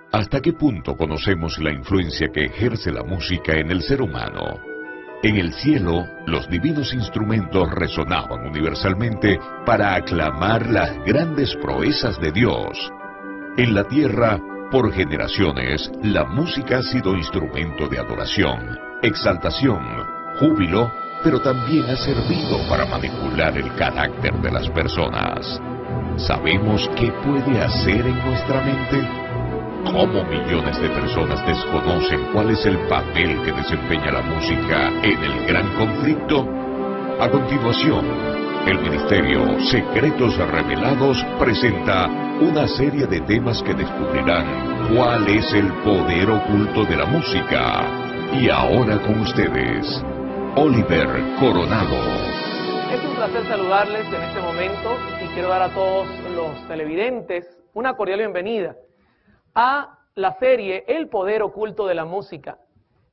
¿Hasta qué punto conocemos la influencia que ejerce la música en el ser humano? En el cielo, los divinos instrumentos resonaban universalmente para aclamar las grandes proezas de Dios. En la tierra, por generaciones, la música ha sido instrumento de adoración, exaltación, júbilo, pero también ha servido para manipular el carácter de las personas. ¿Sabemos qué puede hacer en nuestra mente? ¿Cómo millones de personas desconocen cuál es el papel que desempeña la música en el gran conflicto? A continuación, el Ministerio Secretos Revelados presenta una serie de temas que descubrirán cuál es el poder oculto de la música. Y ahora con ustedes, Oliver Coronado. Es un placer saludarles en este momento y quiero dar a todos los televidentes una cordial bienvenida a la serie El Poder Oculto de la Música.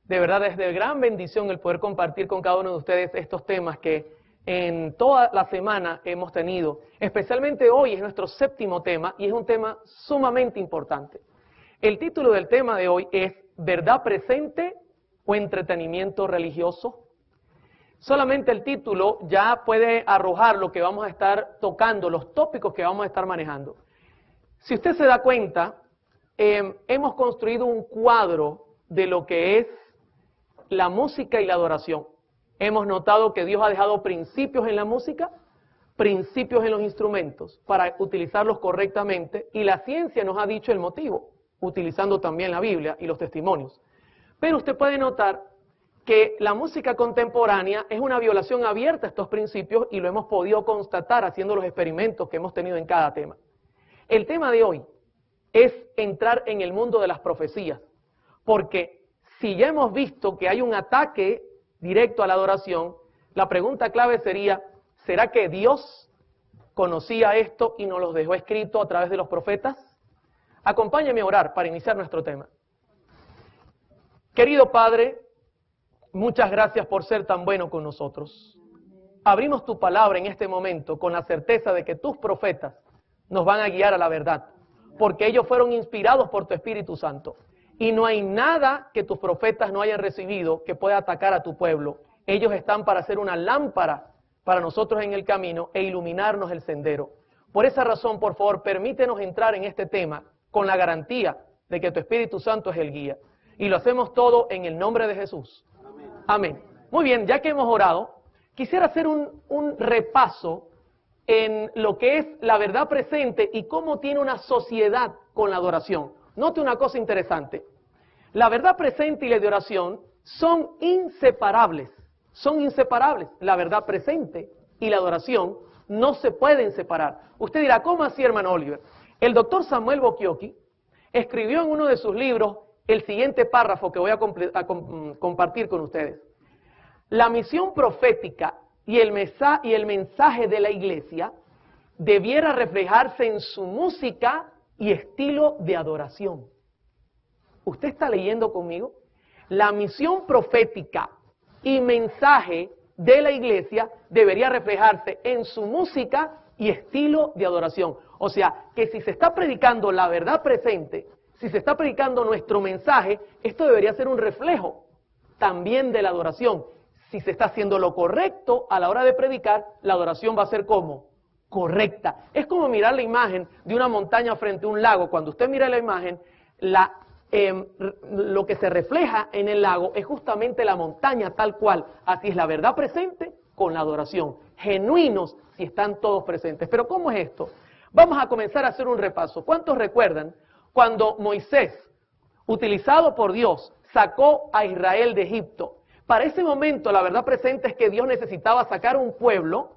De verdad es de gran bendición el poder compartir con cada uno de ustedes estos temas que en toda la semana hemos tenido. Especialmente hoy es nuestro séptimo tema y es un tema sumamente importante. El título del tema de hoy es ¿verdad presente o entretenimiento religioso? Solamente el título ya puede arrojar lo que vamos a estar tocando, los tópicos que vamos a estar manejando. Si usted se da cuenta, hemos construido un cuadro de lo que es la música y la adoración. Hemos notado que Dios ha dejado principios en la música, principios en los instrumentos, para utilizarlos correctamente, y la ciencia nos ha dicho el motivo, utilizando también la Biblia y los testimonios. Pero usted puede notar que la música contemporánea es una violación abierta a estos principios y lo hemos podido constatar haciendo los experimentos que hemos tenido en cada tema. El tema de hoy es entrar en el mundo de las profecías, porque si ya hemos visto que hay un ataque directo a la adoración, la pregunta clave sería, ¿será que Dios conocía esto y nos lo dejó escrito a través de los profetas? Acompáñame a orar para iniciar nuestro tema. Querido Padre, muchas gracias por ser tan bueno con nosotros. Abrimos tu palabra en este momento con la certeza de que tus profetas nos van a guiar a la verdad, porque ellos fueron inspirados por tu Espíritu Santo. Y no hay nada que tus profetas no hayan recibido que pueda atacar a tu pueblo. Ellos están para ser una lámpara para nosotros en el camino e iluminarnos el sendero. Por esa razón, por favor, permítenos entrar en este tema con la garantía de que tu Espíritu Santo es el guía. Y lo hacemos todo en el nombre de Jesús. Amén. Muy bien, ya que hemos orado, quisiera hacer un repaso en lo que es la verdad presente y cómo tiene una sociedad con la adoración. Note una cosa interesante. La verdad presente y la adoración son inseparables. Son inseparables. La verdad presente y la adoración no se pueden separar. Usted dirá, ¿cómo así, hermano Oliver? El doctor Samuel Bokioki escribió en uno de sus libros el siguiente párrafo que voy a compartir con ustedes. La misión profética y el mensaje de la iglesia debiera reflejarse en su música y estilo de adoración. ¿Usted está leyendo conmigo? La misión profética y mensaje de la iglesia debería reflejarse en su música y estilo de adoración. O sea, que si se está predicando la verdad presente, si se está predicando nuestro mensaje, esto debería ser un reflejo también de la adoración. Si se está haciendo lo correcto a la hora de predicar, la adoración va a ser ¿cómo? Correcta. Es como mirar la imagen de una montaña frente a un lago. Cuando usted mira la imagen, lo que se refleja en el lago es justamente la montaña tal cual. Así es la verdad presente con la adoración. Genuinos si están todos presentes. Pero ¿cómo es esto? Vamos a comenzar a hacer un repaso. ¿Cuántos recuerdan cuando Moisés, utilizado por Dios, sacó a Israel de Egipto? Para ese momento la verdad presente es que Dios necesitaba sacar un pueblo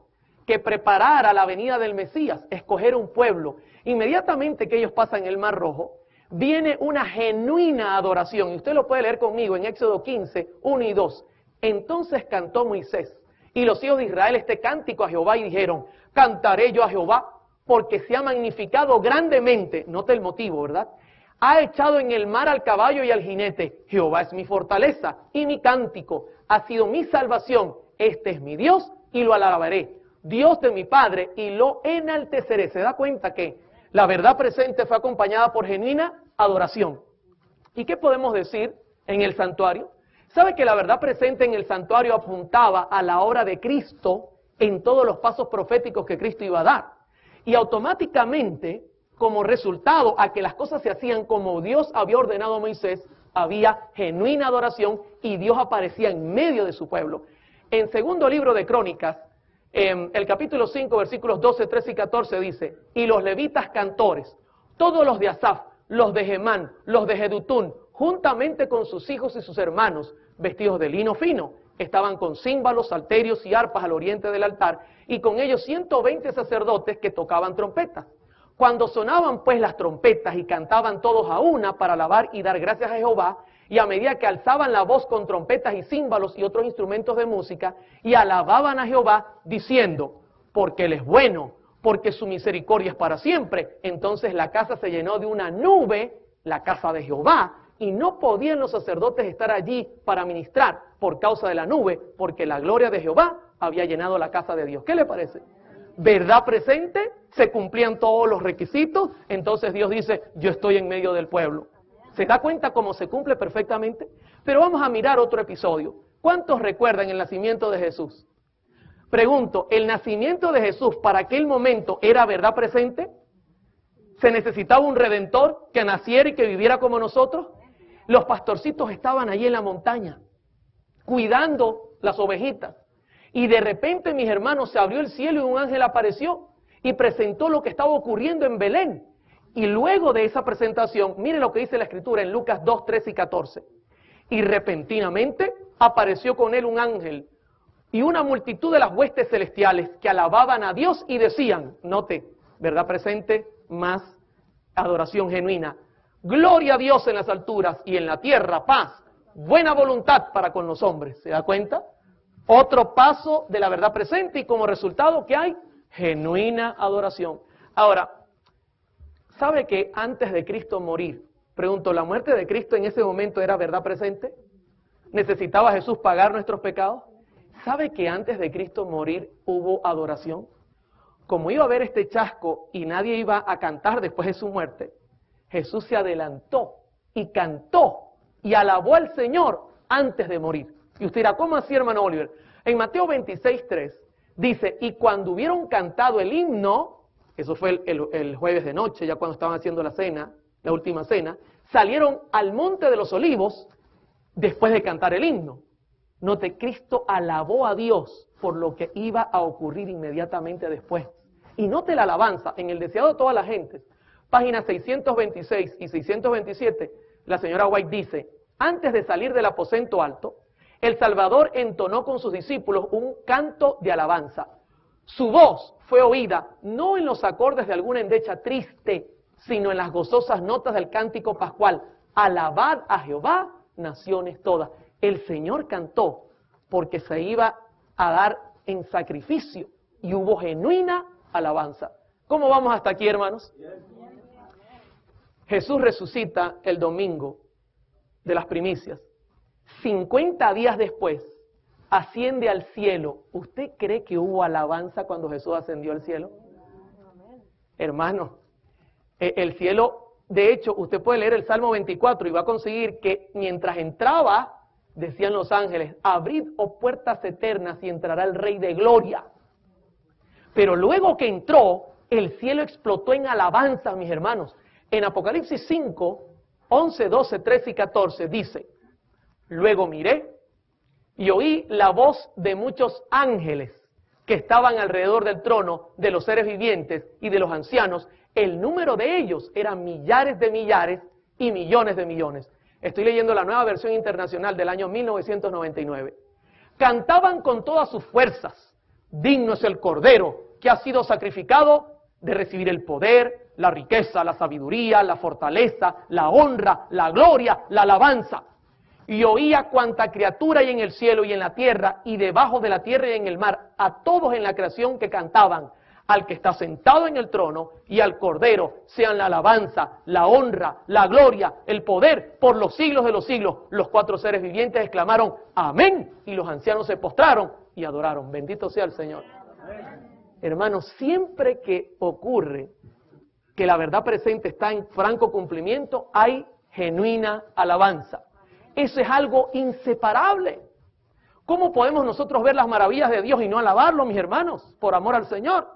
que preparara la venida del Mesías, escoger un pueblo. Inmediatamente que ellos pasan el Mar Rojo, viene una genuina adoración. Y usted lo puede leer conmigo en Éxodo 15, 1 y 2. Entonces cantó Moisés y los hijos de Israel este cántico a Jehová y dijeron, cantaré yo a Jehová porque se ha magnificado grandemente. Note el motivo, ¿verdad? Ha echado en el mar al caballo y al jinete. Jehová es mi fortaleza y mi cántico. Ha sido mi salvación. Este es mi Dios y lo alabaré. Dios de mi Padre y lo enalteceré. ¿Se da cuenta que la verdad presente fue acompañada por genuina adoración? ¿Y qué podemos decir en el santuario? ¿Sabe que la verdad presente en el santuario apuntaba a la obra de Cristo en todos los pasos proféticos que Cristo iba a dar? Y automáticamente, como resultado a que las cosas se hacían como Dios había ordenado a Moisés, había genuina adoración y Dios aparecía en medio de su pueblo. En segundo libro de Crónicas, el capítulo 5, versículos 12, 13 y 14 dice: y los levitas cantores, todos los de Asaf, los de Gemán, los de Jedutún, juntamente con sus hijos y sus hermanos, vestidos de lino fino, estaban con címbalos, salterios y arpas al oriente del altar, y con ellos 120 sacerdotes que tocaban trompetas. Cuando sonaban pues las trompetas y cantaban todos a una para alabar y dar gracias a Jehová, y a medida que alzaban la voz con trompetas y címbalos y otros instrumentos de música, y alababan a Jehová, diciendo: porque Él es bueno, porque su misericordia es para siempre. Entonces la casa se llenó de una nube, la casa de Jehová, y no podían los sacerdotes estar allí para ministrar por causa de la nube, porque la gloria de Jehová había llenado la casa de Dios. ¿Qué le parece? ¿Verdad presente? Se cumplían todos los requisitos, entonces Dios dice: yo estoy en medio del pueblo. ¿Se da cuenta cómo se cumple perfectamente? Pero vamos a mirar otro episodio. ¿Cuántos recuerdan el nacimiento de Jesús? Pregunto, ¿el nacimiento de Jesús para aquel momento era verdad presente? ¿Se necesitaba un redentor que naciera y que viviera como nosotros? Los pastorcitos estaban allí en la montaña, cuidando las ovejitas. Y de repente, mis hermanos, se abrió el cielo y un ángel apareció y presentó lo que estaba ocurriendo en Belén. Y luego de esa presentación, mire lo que dice la Escritura en Lucas 2, 13 y 14. Y repentinamente apareció con él un ángel y una multitud de las huestes celestiales que alababan a Dios y decían, note, verdad presente, más adoración genuina: gloria a Dios en las alturas y en la tierra paz, buena voluntad para con los hombres. ¿Se da cuenta? Otro paso de la verdad presente, y como resultado, ¿qué hay? Genuina adoración. Ahora, ¿sabe que antes de Cristo morir, pregunto, la muerte de Cristo en ese momento era verdad presente? ¿Necesitaba Jesús pagar nuestros pecados? ¿Sabe que antes de Cristo morir hubo adoración? Como iba a haber este chasco y nadie iba a cantar después de su muerte, Jesús se adelantó y cantó y alabó al Señor antes de morir. Y usted dirá, ¿cómo así, hermano Oliver? En Mateo 26:3 dice: y cuando hubieron cantado el himno, eso fue el jueves de noche, ya cuando estaban haciendo la cena, la última cena, salieron al monte de los olivos después de cantar el himno. Note, Cristo alabó a Dios por lo que iba a ocurrir inmediatamente después. Y note la alabanza en el deseado de todas las gentes. Páginas 626 y 627, la señora White dice: antes de salir del aposento alto, el Salvador entonó con sus discípulos un canto de alabanza. Su voz fue oída no en los acordes de alguna endecha triste, sino en las gozosas notas del cántico pascual: alabad a Jehová, naciones todas. El Señor cantó porque se iba a dar en sacrificio y hubo genuina alabanza. ¿Cómo vamos hasta aquí, hermanos? Jesús resucita el domingo de las primicias. 50 días después, asciende al cielo. ¿Usted cree que hubo alabanza cuando Jesús ascendió al cielo? Hermano, el cielo, de hecho, usted puede leer el Salmo 24 y va a conseguir que mientras entraba, decían los ángeles: abrid, oh puertas eternas, y entrará el Rey de Gloria. Pero luego que entró, el cielo explotó en alabanza, mis hermanos. En Apocalipsis 5, 11, 12, 13 y 14 dice: luego miré y oí la voz de muchos ángeles que estaban alrededor del trono, de los seres vivientes y de los ancianos. El número de ellos eran millares de millares y millones de millones. Estoy leyendo la Nueva Versión Internacional del año 1999. Cantaban con todas sus fuerzas: digno es el Cordero que ha sido sacrificado de recibir el poder, la riqueza, la sabiduría, la fortaleza, la honra, la gloria, la alabanza. Y oía cuanta criatura hay en el cielo y en la tierra y debajo de la tierra y en el mar, a todos en la creación que cantaban: al que está sentado en el trono y al Cordero sean la alabanza, la honra, la gloria, el poder por los siglos de los siglos. Los cuatro seres vivientes exclamaron: amén. Y los ancianos se postraron y adoraron. Bendito sea el Señor. Hermanos, siempre que ocurre que la verdad presente está en franco cumplimiento, hay genuina alabanza. Eso es algo inseparable. ¿Cómo podemos nosotros ver las maravillas de Dios y no alabarlo, mis hermanos, por amor al Señor?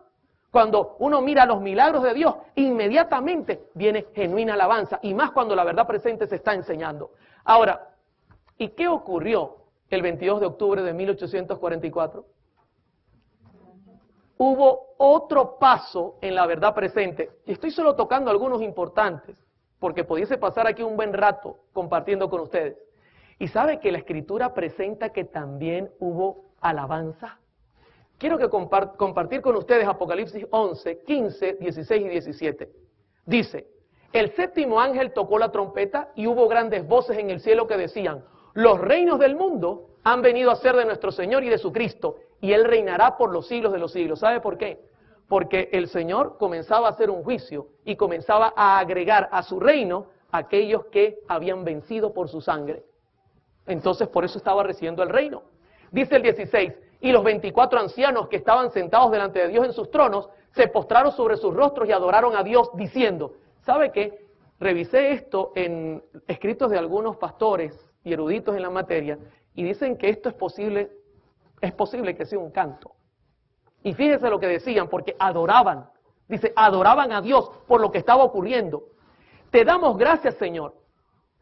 Cuando uno mira los milagros de Dios, inmediatamente viene genuina alabanza, y más cuando la verdad presente se está enseñando. Ahora, ¿y qué ocurrió el 22 de octubre de 1844? Hubo otro paso en la verdad presente, y estoy solo tocando algunos importantes, porque pudiese pasar aquí un buen rato compartiendo con ustedes. Y sabe que la Escritura presenta que también hubo alabanza. Quiero que compartir con ustedes Apocalipsis 11, 15, 16 y 17. Dice, el séptimo ángel tocó la trompeta y hubo grandes voces en el cielo que decían, los reinos del mundo han venido a ser de nuestro Señor y de su Cristo, y Él reinará por los siglos de los siglos. ¿Sabe por qué? Porque el Señor comenzaba a hacer un juicio y comenzaba a agregar a su reino a aquellos que habían vencido por su sangre. Entonces por eso estaba recibiendo el reino. Dice el 16, y los 24 ancianos que estaban sentados delante de Dios en sus tronos, se postraron sobre sus rostros y adoraron a Dios diciendo, ¿sabe qué? Revisé esto en escritos de algunos pastores y eruditos en la materia, y dicen que esto es posible que sea un canto. Y fíjese lo que decían, porque adoraban, dice, adoraban a Dios por lo que estaba ocurriendo. Te damos gracias, Señor,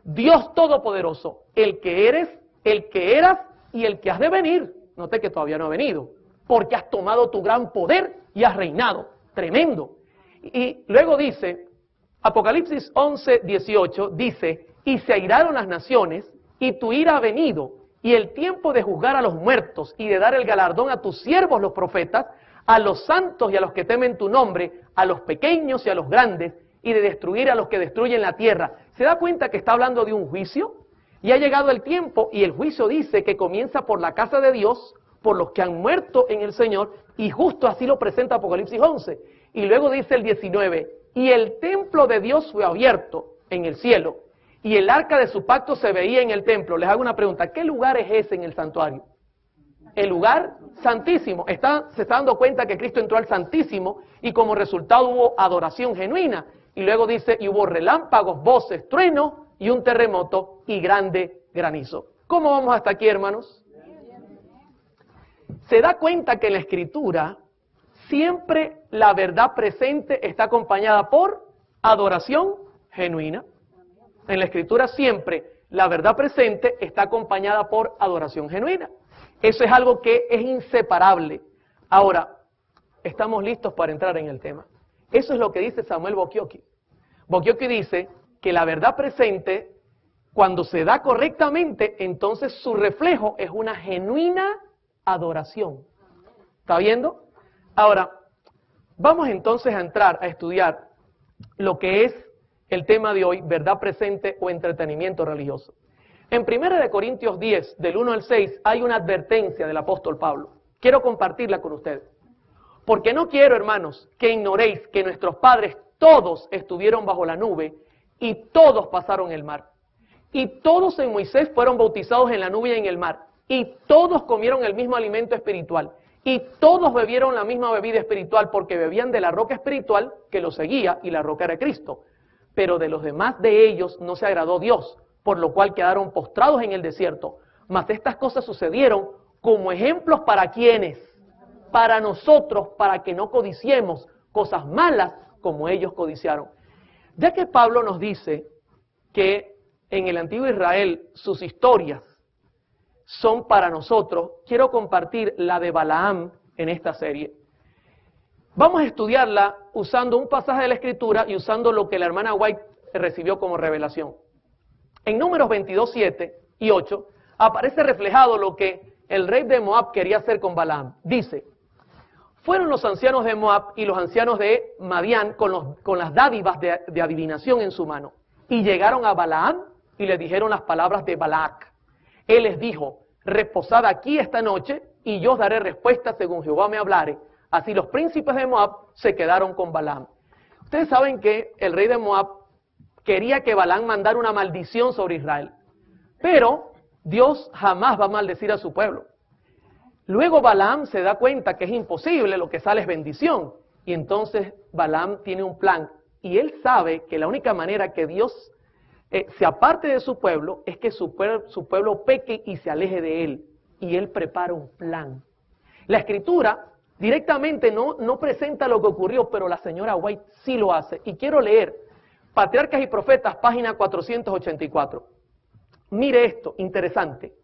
Dios Todopoderoso, el que eres, el que eras y el que has de venir. Note que todavía no ha venido, porque has tomado tu gran poder y has reinado. Tremendo. Y luego dice, Apocalipsis 11, 18, dice, y se airaron las naciones, y tu ira ha venido, y el tiempo de juzgar a los muertos, y de dar el galardón a tus siervos los profetas, a los santos y a los que temen tu nombre, a los pequeños y a los grandes, y de destruir a los que destruyen la tierra. ¿Se da cuenta que está hablando de un juicio? Y ha llegado el tiempo, y el juicio dice que comienza por la casa de Dios, por los que han muerto en el Señor, y justo así lo presenta Apocalipsis 11. Y luego dice el 19, y el templo de Dios fue abierto en el cielo, y el arca de su pacto se veía en el templo. Les hago una pregunta, ¿qué lugar es ese en el santuario? El lugar santísimo. Se está dando cuenta que Cristo entró al santísimo, y como resultado hubo adoración genuina. Y luego dice, y hubo relámpagos, voces, truenos, y un terremoto, y grande granizo. ¿Cómo vamos hasta aquí, hermanos? Se da cuenta que en la Escritura siempre la verdad presente está acompañada por adoración genuina. En la Escritura siempre la verdad presente está acompañada por adoración genuina. Eso es algo que es inseparable. Ahora, estamos listos para entrar en el tema. Eso es lo que dice Samuel Bokioki. Bokioki dice que la verdad presente, cuando se da correctamente, entonces su reflejo es una genuina adoración. ¿Está viendo? Ahora, vamos entonces a entrar a estudiar lo que es el tema de hoy, verdad presente o entretenimiento religioso. En 1 Corintios 10, del 1 al 6, hay una advertencia del apóstol Pablo. Quiero compartirla con ustedes. Porque no quiero, hermanos, que ignoréis que nuestros padres todos estuvieron bajo la nube y todos pasaron el mar. Y todos en Moisés fueron bautizados en la nube y en el mar. Y todos comieron el mismo alimento espiritual. Y todos bebieron la misma bebida espiritual porque bebían de la roca espiritual que los seguía, y la roca era Cristo. Pero de los demás de ellos no se agradó Dios, por lo cual quedaron postrados en el desierto. Mas estas cosas sucedieron como ejemplos para quienes, para nosotros, para que no codiciemos cosas malas como ellos codiciaron. Ya que Pablo nos dice que en el antiguo Israel sus historias son para nosotros, quiero compartir la de Balaam en esta serie. Vamos a estudiarla usando un pasaje de la Escritura y usando lo que la hermana White recibió como revelación. En Números 22, 7 y 8 aparece reflejado lo que el rey de Moab quería hacer con Balaam. Dice, fueron los ancianos de Moab y los ancianos de Madián con las dádivas de adivinación en su mano. Y llegaron a Balaam y le dijeron las palabras de Balac. Él les dijo, reposad aquí esta noche y yo os daré respuesta según Jehová me hablare. Así los príncipes de Moab se quedaron con Balaam. Ustedes saben que el rey de Moab quería que Balaam mandara una maldición sobre Israel. Pero Dios jamás va a maldecir a su pueblo. Luego Balaam se da cuenta que es imposible, lo que sale es bendición. Y entonces Balaam tiene un plan. Y él sabe que la única manera que Dios se aparte de su pueblo, es que su pueblo peque y se aleje de él. Y él prepara un plan. La Escritura directamente no presenta lo que ocurrió, pero la señora White sí lo hace. Y quiero leer Patriarcas y Profetas, página 484. Mire esto, interesante.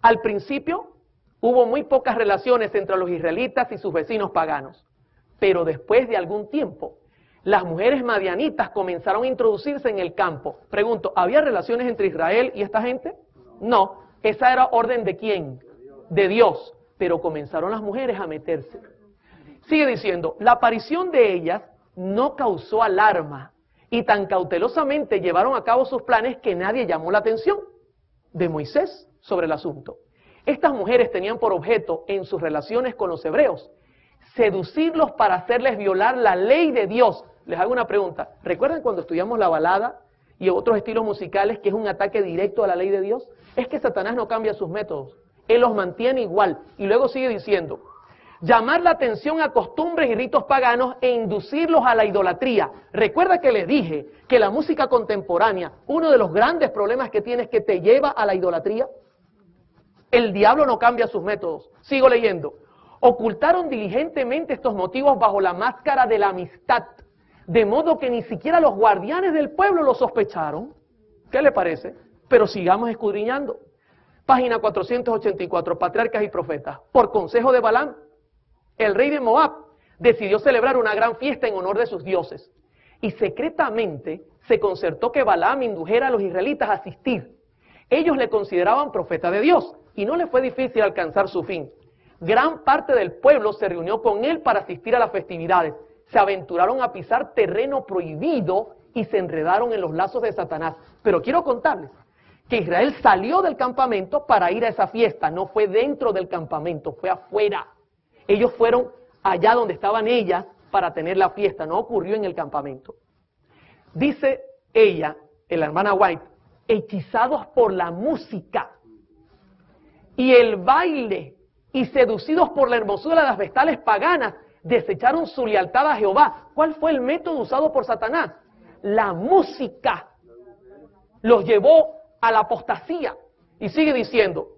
Al principio hubo muy pocas relaciones entre los israelitas y sus vecinos paganos, pero después de algún tiempo, las mujeres madianitas comenzaron a introducirse en el campo. Pregunto, ¿había relaciones entre Israel y esta gente? No, esa era orden de ¿quién? De Dios, pero comenzaron las mujeres a meterse. Sigue diciendo, la aparición de ellas no causó alarma y tan cautelosamente llevaron a cabo sus planes que nadie llamó la atención de Moisés sobre el asunto. Estas mujeres tenían por objeto en sus relaciones con los hebreos seducirlos para hacerles violar la ley de Dios. Les hago una pregunta. ¿Recuerdan cuando estudiamos la balada y otros estilos musicales que es un ataque directo a la ley de Dios? Es que Satanás no cambia sus métodos. Él los mantiene igual. Y luego sigue diciendo, llamar la atención a costumbres y ritos paganos e inducirlos a la idolatría. Recuerda que les dije que la música contemporánea, uno de los grandes problemas que tiene es que te lleva a la idolatría. El diablo no cambia sus métodos. Sigo leyendo. Ocultaron diligentemente estos motivos bajo la máscara de la amistad, de modo que ni siquiera los guardianes del pueblo lo sospecharon. ¿Qué le parece? Pero sigamos escudriñando. Página 484, Patriarcas y Profetas. Por consejo de Balaam, el rey de Moab decidió celebrar una gran fiesta en honor de sus dioses. Y secretamente se concertó que Balaam indujera a los israelitas a asistir. Ellos le consideraban profeta de Dios y no le fue difícil alcanzar su fin. Gran parte del pueblo se reunió con él para asistir a las festividades. Se aventuraron a pisar terreno prohibido y se enredaron en los lazos de Satanás. Pero quiero contarles que Israel salió del campamento para ir a esa fiesta. No fue dentro del campamento, fue afuera. Ellos fueron allá donde estaban ellas para tener la fiesta. No ocurrió en el campamento. Dice ella, la hermana White, hechizados por la música y el baile y seducidos por la hermosura de las vestales paganas, desecharon su lealtad a Jehová. ¿Cuál fue el método usado por Satanás? La música los llevó a la apostasía. Y sigue diciendo,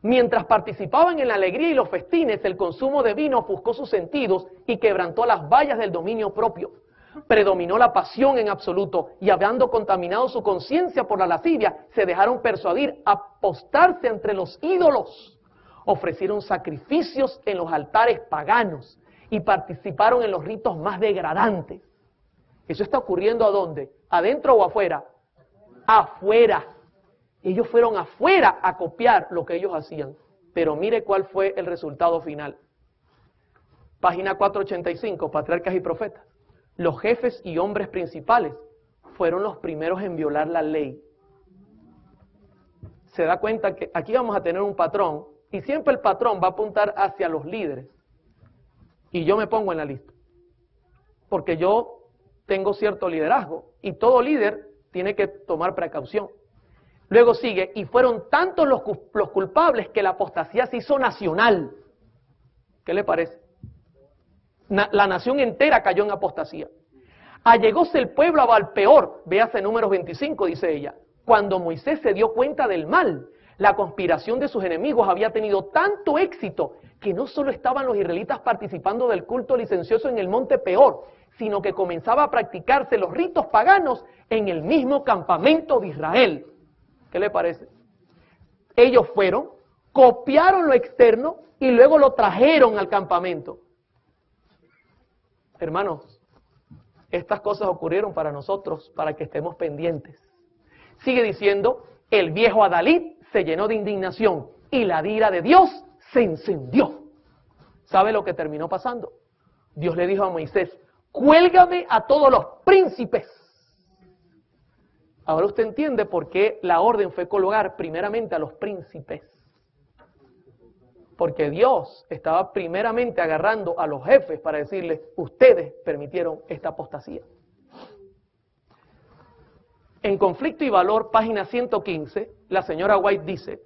mientras participaban en la alegría y los festines, el consumo de vino ofuscó sus sentidos y quebrantó las vallas del dominio propio. Predominó la pasión en absoluto y habiendo contaminado su conciencia por la lascivia, se dejaron persuadir a postarse entre los ídolos. Ofrecieron sacrificios en los altares paganos y participaron en los ritos más degradantes. ¿Eso está ocurriendo a dónde? ¿Adentro o afuera? Afuera. Ellos fueron afuera a copiar lo que ellos hacían. Pero mire cuál fue el resultado final. Página 485, Patriarcas y Profetas. Los jefes y hombres principales fueron los primeros en violar la ley. Se da cuenta que aquí vamos a tener un patrón. Y siempre el patrón va a apuntar hacia los líderes. Y yo me pongo en la lista. Porque yo tengo cierto liderazgo. Y todo líder tiene que tomar precaución. Luego sigue, y fueron tantos los culpables que la apostasía se hizo nacional. ¿Qué le parece? La nación entera cayó en apostasía. Allegóse el pueblo a Balpeor, véase Números 25, dice ella. Cuando Moisés se dio cuenta del mal, la conspiración de sus enemigos había tenido tanto éxito que no solo estaban los israelitas participando del culto licencioso en el monte Peor, sino que comenzaba a practicarse los ritos paganos en el mismo campamento de Israel. ¿Qué le parece? Ellos fueron, copiaron lo externo y luego lo trajeron al campamento. Hermanos, estas cosas ocurrieron para nosotros, para que estemos pendientes. Sigue diciendo, el viejo Adalid se llenó de indignación y la ira de Dios se encendió. ¿Sabe lo que terminó pasando? Dios le dijo a Moisés, cuélgame a todos los príncipes. Ahora usted entiende por qué la orden fue colgar primeramente a los príncipes. Porque Dios estaba primeramente agarrando a los jefes para decirles, ustedes permitieron esta apostasía. En Conflicto y Valor, página 115, la señora White dice,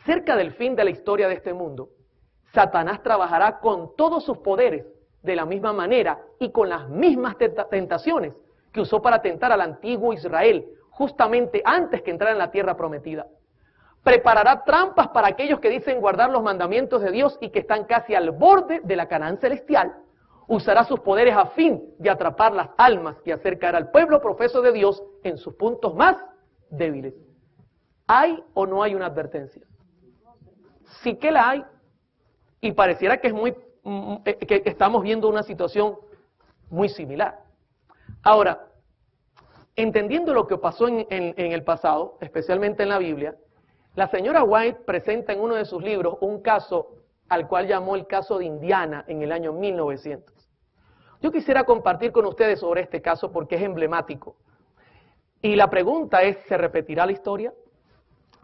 cerca del fin de la historia de este mundo, Satanás trabajará con todos sus poderes de la misma manera y con las mismas tentaciones que usó para atentar al antiguo Israel, justamente antes que entrara en la tierra prometida. Preparará trampas para aquellos que dicen guardar los mandamientos de Dios y que están casi al borde de la Canaán celestial. Usará sus poderes a fin de atrapar las almas y hacer caer al pueblo profeso de Dios en sus puntos más débiles. ¿Hay o no hay una advertencia? Sí que la hay. Y pareciera que que estamos viendo una situación muy similar. Ahora, entendiendo lo que pasó en el pasado, especialmente en la Biblia, la señora White presenta en uno de sus libros un caso al cual llamó el caso de Indiana en el año 1900. Yo quisiera compartir con ustedes sobre este caso porque es emblemático. Y la pregunta es, ¿se repetirá la historia?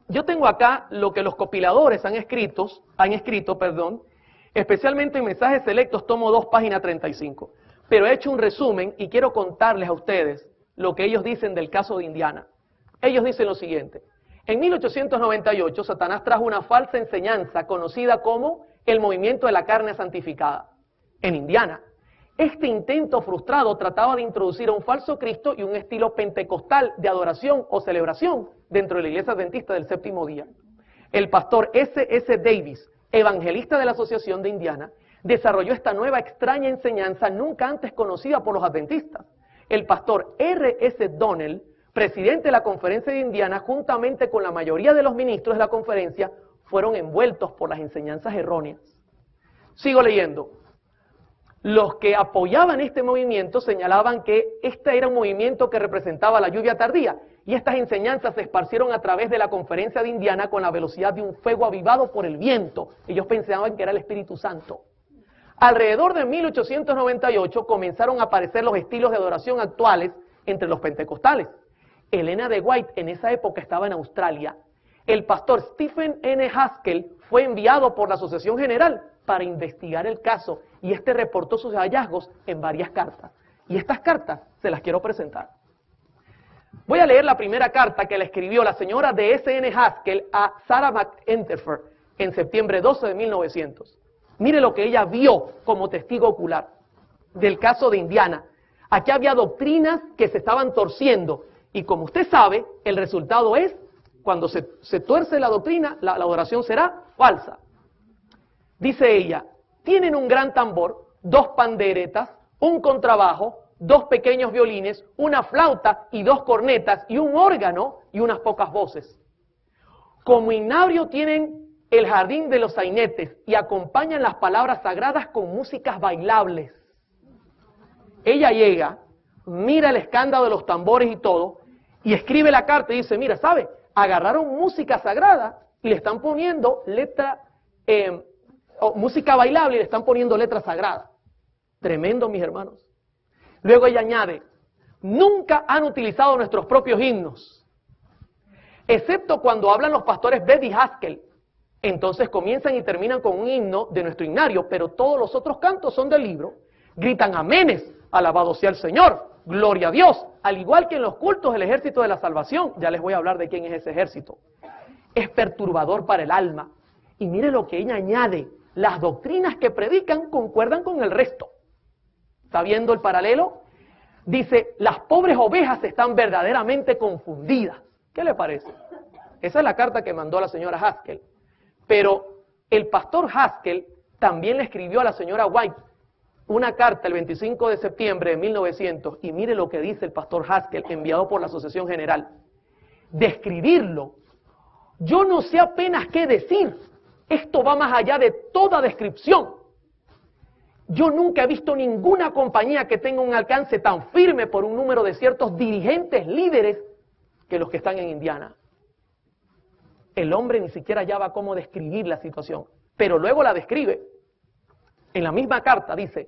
Yo tengo acá lo que los compiladores han escrito, especialmente en Mensajes Selectos, tomo 2, página 35. Pero he hecho un resumen y quiero contarles a ustedes lo que ellos dicen del caso de Indiana. Ellos dicen lo siguiente. En 1898, Satanás trajo una falsa enseñanza conocida como el movimiento de la carne santificada. En Indiana, este intento frustrado trataba de introducir a un falso Cristo y un estilo pentecostal de adoración o celebración dentro de la iglesia adventista del séptimo día. El pastor S.S. Davis, evangelista de la Asociación de Indiana, desarrolló esta nueva extraña enseñanza nunca antes conocida por los adventistas. El pastor R.S. Donnell, presidente de la Conferencia de Indiana, juntamente con la mayoría de los ministros de la conferencia, fueron envueltos por las enseñanzas erróneas. Sigo leyendo. Los que apoyaban este movimiento señalaban que este era un movimiento que representaba la lluvia tardía, y estas enseñanzas se esparcieron a través de la Conferencia de Indiana con la velocidad de un fuego avivado por el viento. Ellos pensaban que era el Espíritu Santo. Alrededor de 1898 comenzaron a aparecer los estilos de adoración actuales entre los pentecostales. Elena de White en esa época estaba en Australia. El pastor Stephen N. Haskell fue enviado por la Asociación General para investigar el caso y este reportó sus hallazgos en varias cartas. Y estas cartas se las quiero presentar. Voy a leer la primera carta que le escribió la señora de S.N. Haskell a Sarah McEnteffer en septiembre 12 de 1900. Mire lo que ella vio como testigo ocular del caso de Indiana. Aquí había doctrinas que se estaban torciendo y como usted sabe, el resultado es, cuando se tuerce la doctrina, la adoración será falsa. Dice ella, tienen un gran tambor, 2 panderetas, un contrabajo, 2 pequeños violines, una flauta y 2 cornetas y un órgano y unas pocas voces. Como himnario tienen el jardín de los sainetes y acompañan las palabras sagradas con músicas bailables. Ella llega, mira el escándalo de los tambores y todo, y escribe la carta y dice, mira, ¿sabe? Agarraron música sagrada y le están poniendo música bailable y le están poniendo letra sagrada. Tremendo, mis hermanos. Luego ella añade, nunca han utilizado nuestros propios himnos, excepto cuando hablan los pastores Betty y Haskell. Entonces comienzan y terminan con un himno de nuestro himnario, pero todos los otros cantos son del libro. Gritan aménes, alabado sea el Señor, gloria a Dios, al igual que en los cultos del ejército de la salvación. Ya les voy a hablar de quién es ese ejército. Es perturbador para el alma. Y mire lo que ella añade, las doctrinas que predican concuerdan con el resto. ¿Está viendo el paralelo? Dice, las pobres ovejas están verdaderamente confundidas. ¿Qué le parece? Esa es la carta que mandó la señora Haskell. Pero el pastor Haskell también le escribió a la señora White una carta el 25 de septiembre de 1900, y mire lo que dice el pastor Haskell, enviado por la Asociación General. Describirlo, yo no sé apenas qué decir. Esto va más allá de toda descripción. Yo nunca he visto ninguna compañía que tenga un alcance tan firme por un número de ciertos dirigentes líderes que los que están en Indiana. El hombre ni siquiera hallaba cómo describir la situación, pero luego la describe. En la misma carta dice,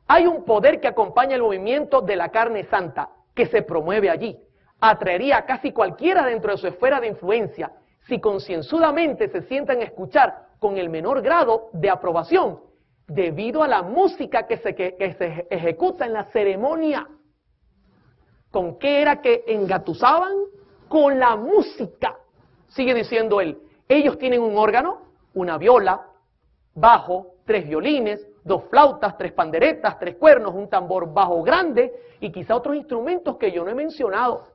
hay un poder que acompaña el movimiento de la carne santa que se promueve allí. Atraería a casi cualquiera dentro de su esfera de influencia si concienzudamente se sientan a escuchar con el menor grado de aprobación debido a la música que se ejecuta en la ceremonia. ¿Con qué era que engatusaban? Con la música. Sigue diciendo él, ellos tienen un órgano, una viola, bajo, 3 violines, 2 flautas, 3 panderetas, 3 cuernos, un tambor bajo grande y quizá otros instrumentos que yo no he mencionado.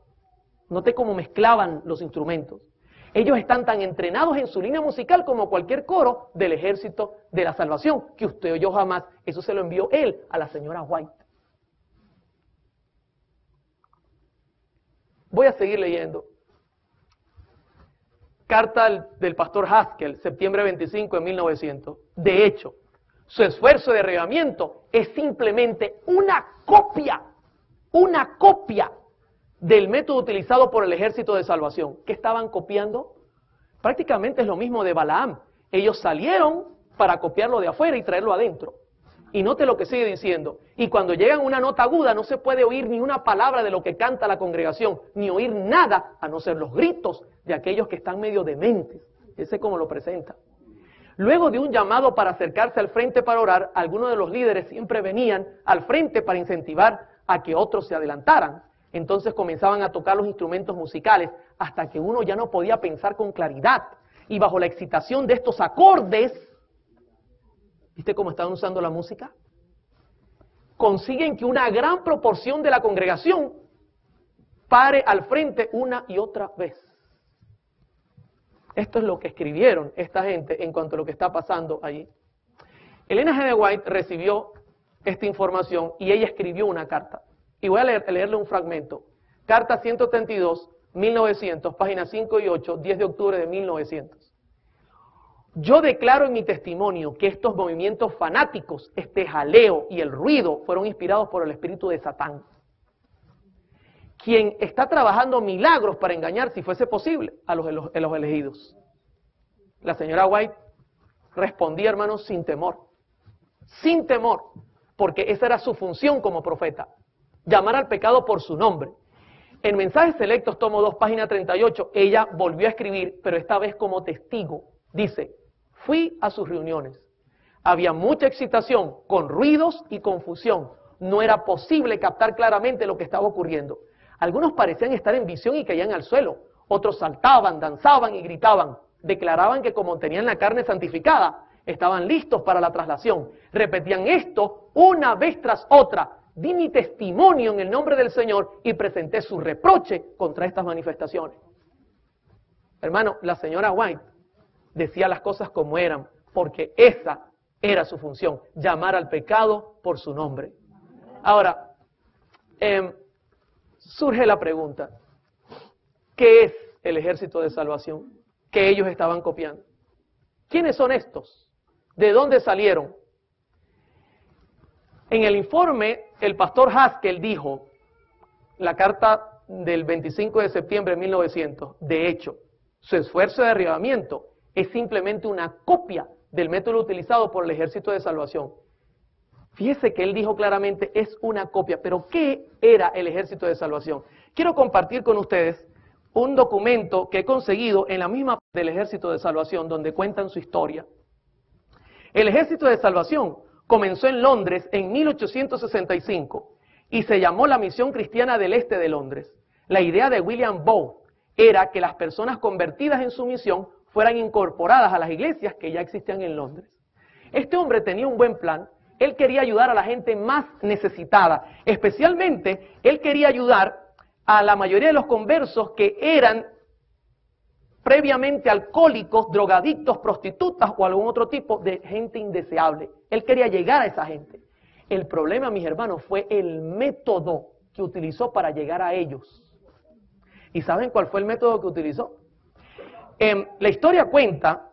Note cómo mezclaban los instrumentos. Ellos están tan entrenados en su línea musical como cualquier coro del Ejército de la Salvación, que usted o yo jamás. Eso se lo envió él a la señora White. Voy a seguir leyendo. Carta del pastor Haskell, septiembre 25 de 1900. De hecho, su esfuerzo de arreglamiento es simplemente una copia del método utilizado por el Ejército de Salvación. ¿Qué estaban copiando? Prácticamente es lo mismo de Balaam. Ellos salieron para copiarlo de afuera y traerlo adentro. Y note lo que sigue diciendo. Y cuando llegan a una nota aguda no se puede oír ni una palabra de lo que canta la congregación, ni oír nada, a no ser los gritos de aquellos que están medio dementes. Ese es como lo presenta. Luego de un llamado para acercarse al frente para orar, algunos de los líderes siempre venían al frente para incentivar a que otros se adelantaran. Entonces comenzaban a tocar los instrumentos musicales hasta que uno ya no podía pensar con claridad. Y bajo la excitación de estos acordes, ¿viste cómo estaban usando la música? Consiguen que una gran proporción de la congregación pare al frente una y otra vez. Esto es lo que escribieron esta gente en cuanto a lo que está pasando allí. Elena G. de White recibió esta información y ella escribió una carta. Y voy a leerle un fragmento. Carta 132, 1900, páginas 5 y 8, 10 de octubre de 1900. Yo declaro en mi testimonio que estos movimientos fanáticos, este jaleo y el ruido fueron inspirados por el espíritu de Satán, quien está trabajando milagros para engañar, si fuese posible, a los elegidos. La señora White respondía, hermanos, sin temor, porque esa era su función como profeta, llamar al pecado por su nombre. En Mensajes Selectos, tomo 2, página 38, ella volvió a escribir, pero esta vez como testigo. Dice, fui a sus reuniones. Había mucha excitación, con ruidos y confusión. No era posible captar claramente lo que estaba ocurriendo. Algunos parecían estar en visión y caían al suelo. Otros saltaban, danzaban y gritaban. Declaraban que como tenían la carne santificada, estaban listos para la traslación. Repetían esto una vez tras otra. Di mi testimonio en el nombre del Señor y presenté su reproche contra estas manifestaciones. Hermano, la señora White decía las cosas como eran, porque esa era su función, llamar al pecado por su nombre. Ahora, surge la pregunta, ¿qué es el Ejército de Salvación que ellos estaban copiando? ¿Quiénes son estos? ¿De dónde salieron? En el informe, el pastor Haskell dijo, la carta del 25 de septiembre de 1900, de hecho, su esfuerzo de arreglamiento es simplemente una copia del método utilizado por el Ejército de Salvación. Fíjese que él dijo claramente, es una copia, pero ¿qué era el Ejército de Salvación? Quiero compartir con ustedes un documento que he conseguido en la misma del Ejército de Salvación, donde cuentan su historia. El Ejército de Salvación comenzó en Londres en 1865 y se llamó la Misión Cristiana del Este de Londres. La idea de William Booth era que las personas convertidas en su misión fueran incorporadas a las iglesias que ya existían en Londres. Este hombre tenía un buen plan. Él quería ayudar a la gente más necesitada. Especialmente, él quería ayudar a la mayoría de los conversos que eran previamente alcohólicos, drogadictos, prostitutas o algún otro tipo de gente indeseable. Él quería llegar a esa gente. El problema, mis hermanos, fue el método que utilizó para llegar a ellos. ¿Y saben cuál fue el método que utilizó? La historia cuenta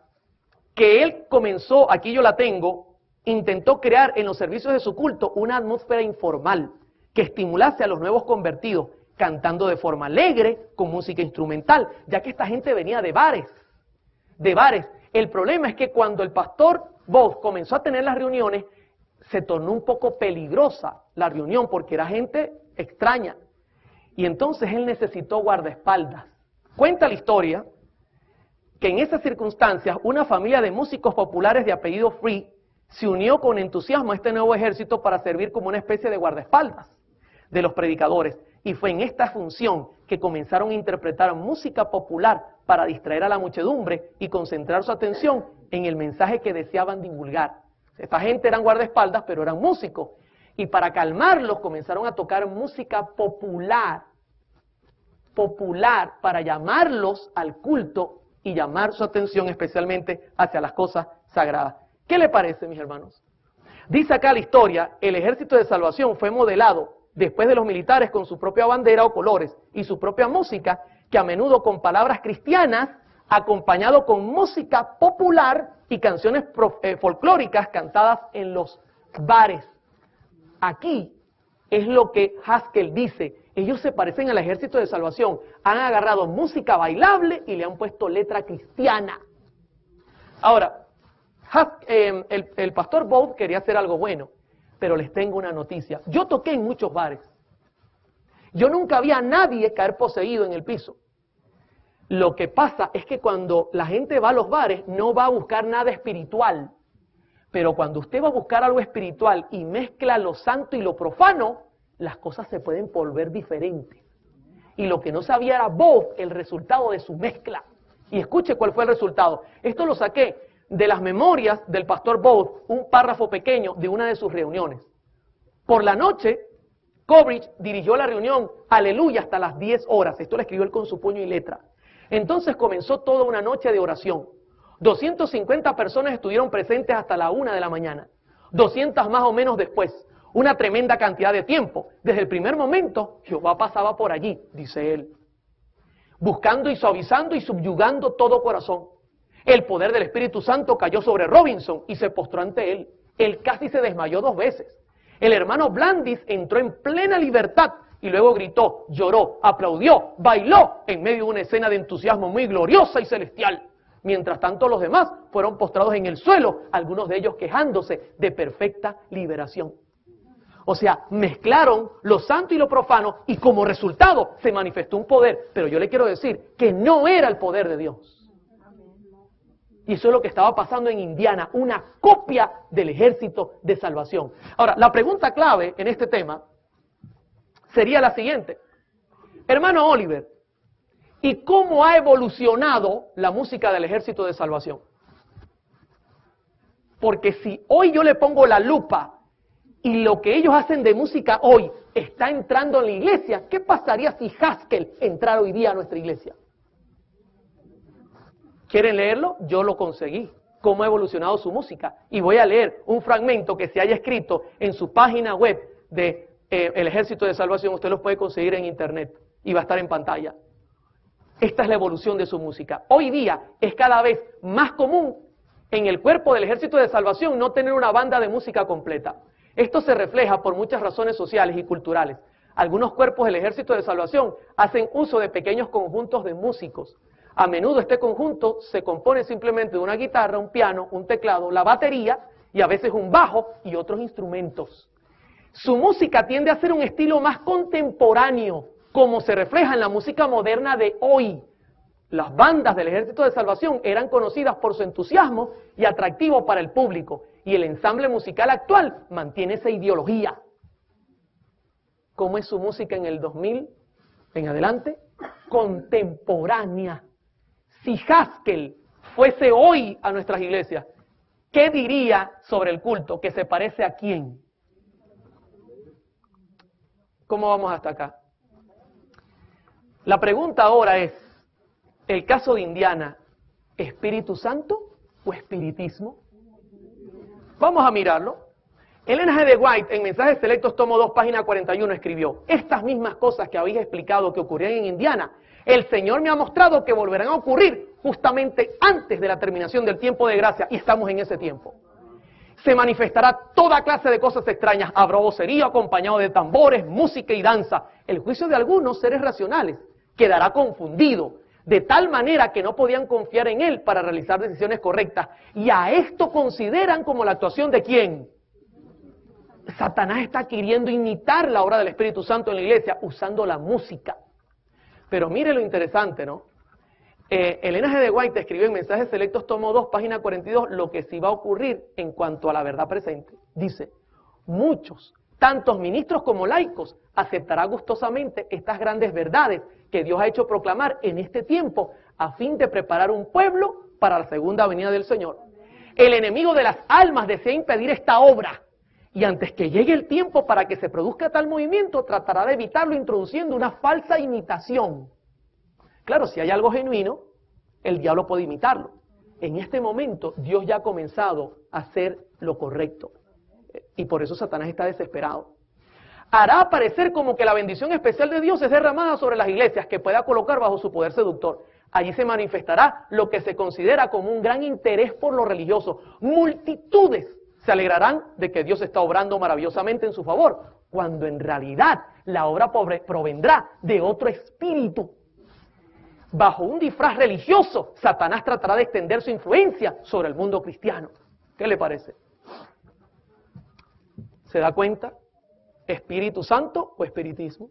que él comenzó, aquí yo la tengo, intentó crear en los servicios de su culto una atmósfera informal que estimulase a los nuevos convertidos, cantando de forma alegre, con música instrumental, ya que esta gente venía de bares. El problema es que cuando el pastor Booth comenzó a tener las reuniones, se tornó un poco peligrosa la reunión, porque era gente extraña. Y entonces él necesitó guardaespaldas. Cuenta la historia que en esas circunstancias una familia de músicos populares de apellido Free se unió con entusiasmo a este nuevo ejército para servir como una especie de guardaespaldas de los predicadores. Y fue en esta función que comenzaron a interpretar música popular para distraer a la muchedumbre y concentrar su atención en el mensaje que deseaban divulgar. Esta gente eran guardaespaldas, pero eran músicos. Y para calmarlos comenzaron a tocar música popular, para llamarlos al culto y llamar su atención especialmente hacia las cosas sagradas. ¿Qué le parece, mis hermanos? Dice acá la historia, el ejército de salvación fue modelado después de los militares con su propia bandera o colores y su propia música, que a menudo con palabras cristianas, acompañado con música popular y canciones folclóricas cantadas en los bares. Aquí es lo que Haskell dice, ellos se parecen al ejército de salvación, han agarrado música bailable y le han puesto letra cristiana. Ahora, el pastor Bolt quería hacer algo bueno, pero les tengo una noticia. Yo toqué en muchos bares. Yo nunca vi a nadie caer poseído en el piso. Lo que pasa es que cuando la gente va a los bares no va a buscar nada espiritual. Pero cuando usted va a buscar algo espiritual y mezcla lo santo y lo profano, las cosas se pueden volver diferentes. Y lo que no sabía era Bob, el resultado de su mezcla. Y escuche cuál fue el resultado. Esto lo saqué de las memorias del pastor Bob, un párrafo pequeño de una de sus reuniones. Por la noche, Coverage dirigió la reunión, aleluya, hasta las 10 horas. Esto lo escribió él con su puño y letra. Entonces comenzó toda una noche de oración. 250 personas estuvieron presentes hasta la 1 de la mañana. 200 más o menos después. Una tremenda cantidad de tiempo. Desde el primer momento, Jehová pasaba por allí, dice él, buscando y suavizando y subyugando todo corazón. El poder del Espíritu Santo cayó sobre Robinson y se postró ante él. Él casi se desmayó 2 veces. El hermano Blandis entró en plena libertad y luego gritó, lloró, aplaudió, bailó en medio de una escena de entusiasmo muy gloriosa y celestial. Mientras tanto los demás fueron postrados en el suelo, algunos de ellos quejándose de perfecta liberación. O sea, mezclaron lo santo y lo profano y como resultado se manifestó un poder. Pero yo le quiero decir que no era el poder de Dios. Y eso es lo que estaba pasando en Indiana, una copia del ejército de salvación. Ahora, la pregunta clave en este tema sería la siguiente. Hermano Oliver, ¿y cómo ha evolucionado la música del ejército de salvación? Porque si hoy yo le pongo la lupa y lo que ellos hacen de música hoy está entrando en la iglesia, ¿qué pasaría si Haskell entrara hoy día a nuestra iglesia? ¿Quieren leerlo? Yo lo conseguí. ¿Cómo ha evolucionado su música? Y voy a leer un fragmento que se haya escrito en su página web de el Ejército de Salvación. Usted lo puede conseguir en internet y va a estar en pantalla. Esta es la evolución de su música. Hoy día es cada vez más común en el cuerpo del Ejército de Salvación no tener una banda de música completa. Esto se refleja por muchas razones sociales y culturales. Algunos cuerpos del Ejército de Salvación hacen uso de pequeños conjuntos de músicos. A menudo este conjunto se compone simplemente de una guitarra, un piano, un teclado, la batería y a veces un bajo y otros instrumentos. Su música tiende a ser un estilo más contemporáneo, como se refleja en la música moderna de hoy. Las bandas del Ejército de Salvación eran conocidas por su entusiasmo y atractivo para el público, y el ensamble musical actual mantiene esa ideología. ¿Cómo es su música en el 2000 en adelante? Contemporánea. Si Haskell fuese hoy a nuestras iglesias, ¿qué diría sobre el culto? ¿Que se parece a quién? ¿Cómo vamos hasta acá? La pregunta ahora es, el caso de Indiana, ¿Espíritu Santo o espiritismo? Vamos a mirarlo. Ellen G. de White, en Mensajes Selectos, tomo 2, página 41, escribió, estas mismas cosas que habéis explicado que ocurrían en Indiana, el Señor me ha mostrado que volverán a ocurrir justamente antes de la terminación del tiempo de gracia, y estamos en ese tiempo. Se manifestará toda clase de cosas extrañas, habrá vocerío acompañado de tambores, música y danza. El juicio de algunos seres racionales quedará confundido, de tal manera que no podían confiar en él para realizar decisiones correctas. Y a esto consideran como la actuación de ¿quién? Satanás está queriendo imitar la obra del Espíritu Santo en la iglesia usando la música. Pero mire lo interesante, ¿no? Ellen G. de White escribió en Mensajes Selectos, tomo 2, página 42, lo que sí va a ocurrir en cuanto a la verdad presente. Dice, muchos, tantos ministros como laicos, aceptarán gustosamente estas grandes verdades que Dios ha hecho proclamar en este tiempo a fin de preparar un pueblo para la segunda venida del Señor. El enemigo de las almas desea impedir esta obra. Y antes que llegue el tiempo para que se produzca tal movimiento, tratará de evitarlo introduciendo una falsa imitación. Claro, si hay algo genuino, el diablo puede imitarlo. En este momento, Dios ya ha comenzado a hacer lo correcto. Y por eso Satanás está desesperado. Hará parecer como que la bendición especial de Dios es derramada sobre las iglesias que pueda colocar bajo su poder seductor. Allí se manifestará lo que se considera como un gran interés por lo religioso. Multitudes se alegrarán de que Dios está obrando maravillosamente en su favor, cuando en realidad la obra provendrá de otro espíritu. Bajo un disfraz religioso, Satanás tratará de extender su influencia sobre el mundo cristiano. ¿Qué le parece? ¿Se da cuenta? ¿Espíritu Santo o espiritismo?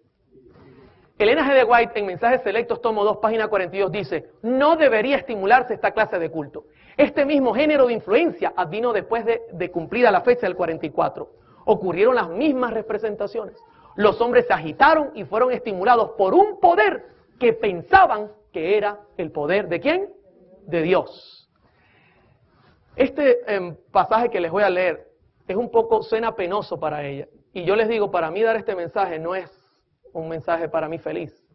Elena G. de White, en Mensajes Selectos, tomo 2, página 42, dice: no debería estimularse esta clase de culto. Este mismo género de influencia advino después de cumplida la fecha del 44. Ocurrieron las mismas representaciones. Los hombres se agitaron y fueron estimulados por un poder que pensaban que era el poder ¿de quién? De Dios. Este pasaje que les voy a leer es un poco, suena penoso para ella. Y yo les digo, para mí dar este mensaje no es un mensaje para mí feliz,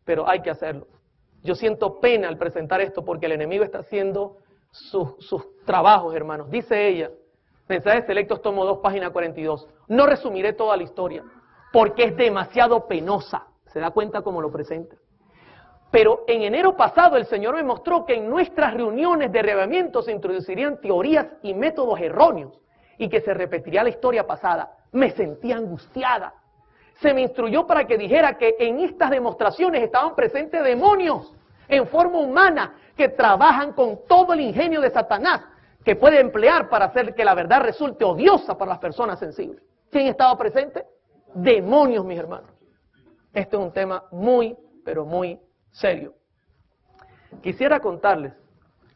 pero hay que hacerlo. Yo siento pena al presentar esto porque el enemigo está haciendo sus trabajos, hermanos. Dice ella, Mensajes Selectos, tomo 2, página 42. No resumiré toda la historia porque es demasiado penosa. ¿Se da cuenta cómo lo presenta? Pero en enero pasado el Señor me mostró que en nuestras reuniones de reavivamiento se introducirían teorías y métodos erróneos y que se repetiría la historia pasada. Me sentía angustiada. Se me instruyó para que dijera que en estas demostraciones estaban presentes demonios en forma humana que trabajan con todo el ingenio de Satanás que puede emplear para hacer que la verdad resulte odiosa para las personas sensibles. ¿Quién estaba presente? Demonios, mis hermanos. Este es un tema muy, pero muy serio. Quisiera contarles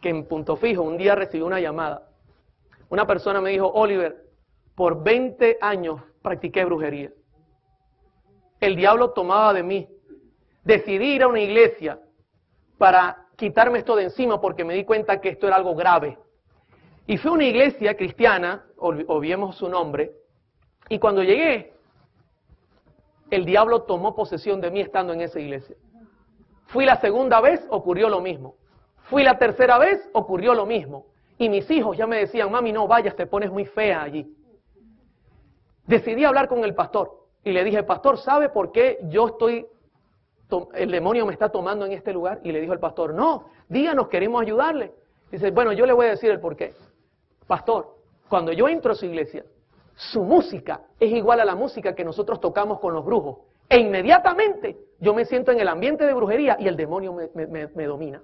que en Punto Fijo un día recibí una llamada. Una persona me dijo: Oliver, por 20 años practiqué brujería. El diablo tomaba de mí. Decidí ir a una iglesia para quitarme esto de encima porque me di cuenta que esto era algo grave. Y fui a una iglesia cristiana, obviemos su nombre, y cuando llegué, el diablo tomó posesión de mí estando en esa iglesia. Fui la segunda vez, ocurrió lo mismo. Fui la tercera vez, ocurrió lo mismo. Y mis hijos ya me decían: mami, no vayas, te pones muy fea allí. Decidí hablar con el pastor y le dije: pastor, ¿sabe por qué el demonio me está tomando en este lugar? Y le dijo el pastor: no, díganos, queremos ayudarle. Dice: bueno, yo le voy a decir el por qué. Pastor, cuando yo entro a su iglesia, su música es igual a la música que nosotros tocamos con los brujos. E inmediatamente yo me siento en el ambiente de brujería y el demonio me domina.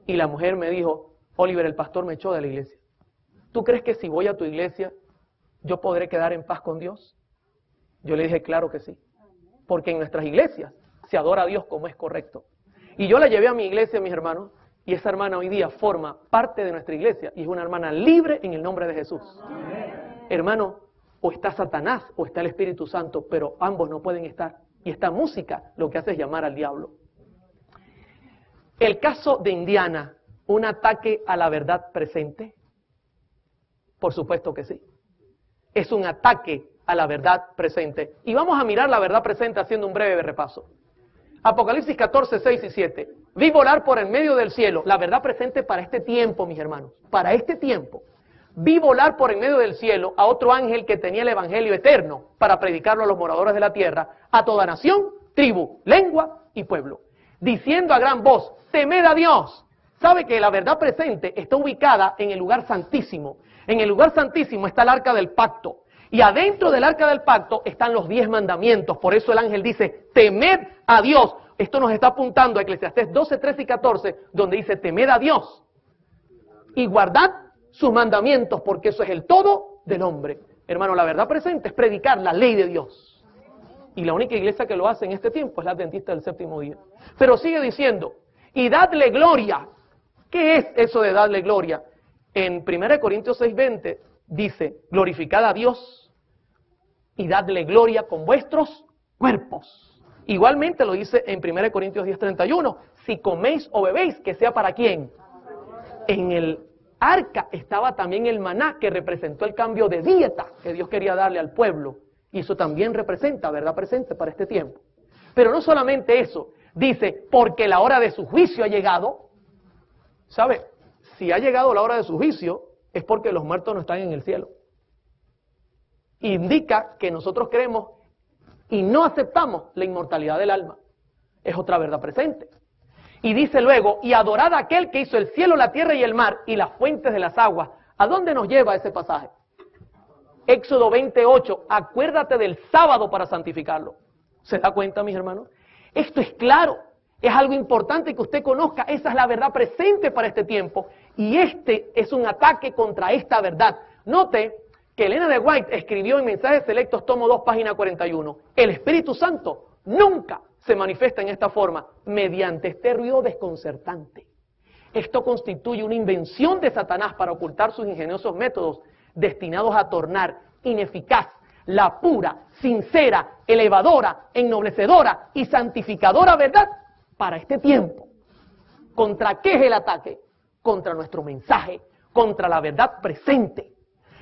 Y la mujer me dijo: Oliver, el pastor me echó de la iglesia. ¿Tú crees que si voy a tu iglesia yo podré quedar en paz con Dios? Yo le dije: claro que sí. Porque en nuestras iglesias se adora a Dios como es correcto. Y yo la llevé a mi iglesia, mis hermanos, y esa hermana hoy día forma parte de nuestra iglesia y es una hermana libre en el nombre de Jesús. Amén. Hermano, o está Satanás o está el Espíritu Santo, pero ambos no pueden estar. Y esta música lo que hace es llamar al diablo. El caso de Indiana, ¿un ataque a la verdad presente? Por supuesto que sí. Es un ataque a la verdad presente. Y vamos a mirar la verdad presente haciendo un breve repaso. Apocalipsis 14, 6 y 7. Vi volar por el medio del cielo. La verdad presente para este tiempo, mis hermanos. Para este tiempo. Vi volar por en medio del cielo a otro ángel que tenía el evangelio eterno para predicarlo a los moradores de la tierra, a toda nación, tribu, lengua y pueblo, diciendo a gran voz: temed a Dios. Sabe que la verdad presente está ubicada en el lugar santísimo. En el lugar santísimo está el arca del pacto. Y adentro del arca del pacto están los 10 mandamientos. Por eso el ángel dice: temed a Dios. Esto nos está apuntando a Eclesiastés 12, 13 y 14, donde dice: temed a Dios y guardad sus mandamientos, porque eso es el todo del hombre. Hermano, la verdad presente es predicar la ley de Dios. Y la única iglesia que lo hace en este tiempo es la Adventista del Séptimo Día. Pero sigue diciendo: y dadle gloria. ¿Qué es eso de darle gloria? En 1 Corintios 6:20 dice: glorificad a Dios y dadle gloria con vuestros cuerpos. Igualmente lo dice en 1 Corintios 10:31, si coméis o bebéis, que sea para quién. En el arca estaba también el maná, que representó el cambio de dieta que Dios quería darle al pueblo. Y eso también representa, ¿verdad? Presente para este tiempo. Pero no solamente eso, dice, porque la hora de su juicio ha llegado. ¿Sabe? Si ha llegado la hora de su juicio, es porque los muertos no están en el cielo. Indica que nosotros creemos y no aceptamos la inmortalidad del alma. Es otra verdad presente. Y dice luego, y adorad a aquel que hizo el cielo, la tierra y el mar y las fuentes de las aguas. ¿A dónde nos lleva ese pasaje? Éxodo 28, acuérdate del sábado para santificarlo. ¿Se da cuenta, mis hermanos? Esto es claro, es algo importante que usted conozca, esa es la verdad presente para este tiempo, y este es un ataque contra esta verdad. Note que Elena de White escribió en Mensajes Selectos, tomo 2, página 41, el Espíritu Santo nunca se manifiesta en esta forma, mediante este ruido desconcertante. Esto constituye una invención de Satanás para ocultar sus ingeniosos métodos, destinados a tornar ineficaz la pura, sincera, elevadora, ennoblecedora y santificadora verdad para este tiempo. ¿Contra qué es el ataque? Contra nuestro mensaje, contra la verdad presente.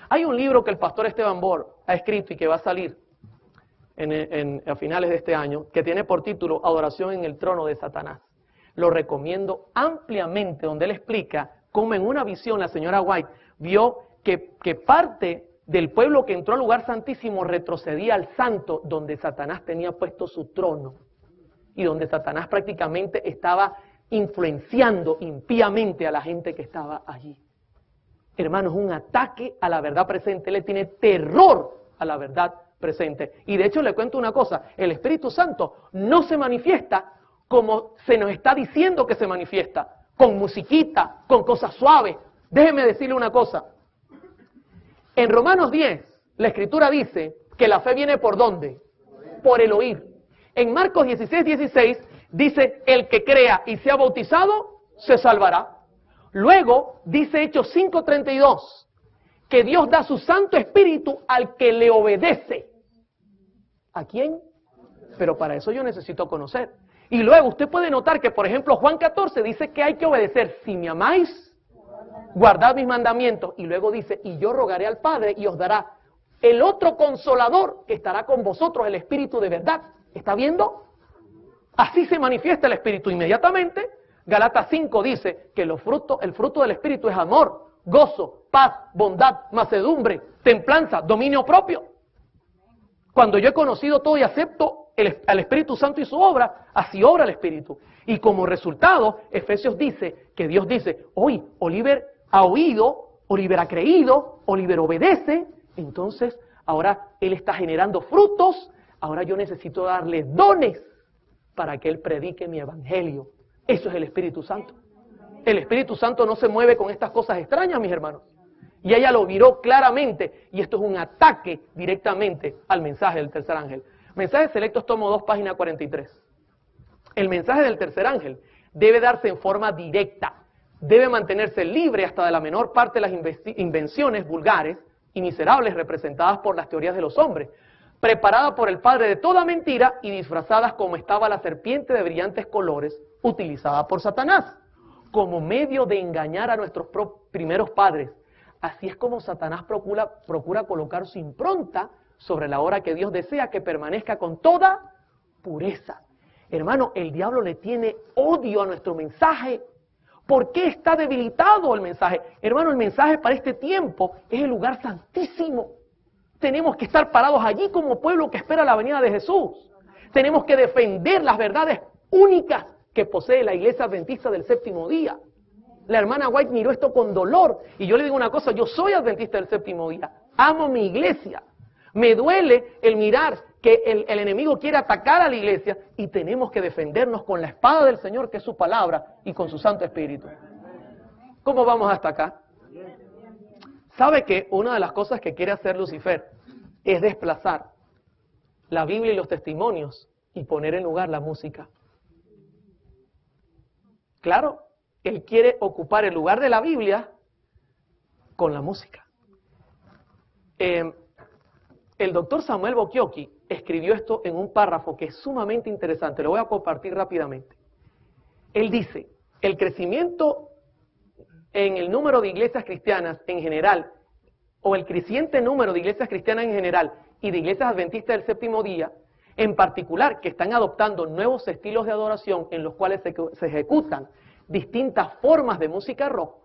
Hay un libro que el pastor Esteban Bor ha escrito y que va a salir a finales de este año, que tiene por título Adoración en el trono de Satanás. Lo recomiendo ampliamente, donde él explica cómo en una visión la señora White vio que parte del pueblo que entró al lugar santísimo retrocedía al santo donde Satanás tenía puesto su trono y donde Satanás prácticamente estaba influenciando impíamente a la gente que estaba allí. Hermanos, un ataque a la verdad presente. Él le tiene terror a la verdad presente. Y de hecho le cuento una cosa, el Espíritu Santo no se manifiesta como se nos está diciendo que se manifiesta, con musiquita, con cosas suaves. Déjeme decirle una cosa. En Romanos 10, la Escritura dice que la fe viene ¿por dónde? Por el oír. En Marcos 16, 16 dice, el que crea y sea bautizado, se salvará. Luego dice Hechos 5, 32, que Dios da su Santo Espíritu al que le obedece. ¿A quién? Pero para eso yo necesito conocer. Y luego usted puede notar que, por ejemplo, Juan 14 dice que hay que obedecer. Si me amáis, guardad mis mandamientos. Y luego dice, y yo rogaré al Padre y os dará el otro consolador que estará con vosotros, el Espíritu de verdad. ¿Está viendo? Así se manifiesta el Espíritu inmediatamente. Galatas 5 dice que el fruto del Espíritu es amor, gozo, paz, bondad, mansedumbre, templanza, dominio propio. Cuando yo he conocido todo y acepto al Espíritu Santo y su obra, así obra el Espíritu. Y como resultado, Efesios dice que Dios dice, hoy Oliver ha oído, Oliver ha creído, Oliver obedece, entonces ahora él está generando frutos, ahora yo necesito darle dones para que él predique mi evangelio. Eso es el Espíritu Santo. El Espíritu Santo no se mueve con estas cosas extrañas, mis hermanos. Y ella lo miró claramente, y esto es un ataque directamente al mensaje del tercer ángel. Mensajes Selectos, tomo 2, página 43. El mensaje del tercer ángel debe darse en forma directa, debe mantenerse libre hasta de la menor parte de las invenciones vulgares y miserables representadas por las teorías de los hombres, preparadas por el padre de toda mentira y disfrazadas como estaba la serpiente de brillantes colores utilizada por Satanás, como medio de engañar a nuestros primeros padres. Así es como Satanás procura colocar su impronta sobre la obra que Dios desea que permanezca con toda pureza. Hermano, el diablo le tiene odio a nuestro mensaje. ¿Por qué está debilitado el mensaje? Hermano, el mensaje para este tiempo es el lugar santísimo. Tenemos que estar parados allí como pueblo que espera la venida de Jesús. Tenemos que defender las verdades únicas que posee la iglesia adventista del séptimo día. La hermana White miró esto con dolor. Y yo le digo una cosa, yo soy adventista del séptimo día. Amo mi iglesia. Me duele el mirar que el enemigo quiere atacar a la iglesia y tenemos que defendernos con la espada del Señor, que es su palabra, y con su Santo Espíritu. ¿Cómo vamos hasta acá? ¿Sabe que una de las cosas que quiere hacer Lucifer es desplazar la Biblia y los testimonios y poner en lugar la música? Claro, él quiere ocupar el lugar de la Biblia con la música. El doctor Samuel Bocchiocchi escribió esto en un párrafo que es sumamente interesante. Lo voy a compartir rápidamente. Él dice, el crecimiento en el número de iglesias cristianas en general, o el creciente número de iglesias cristianas en general y de iglesias adventistas del séptimo día, en particular, que están adoptando nuevos estilos de adoración en los cuales se ejecutan distintas formas de música rock,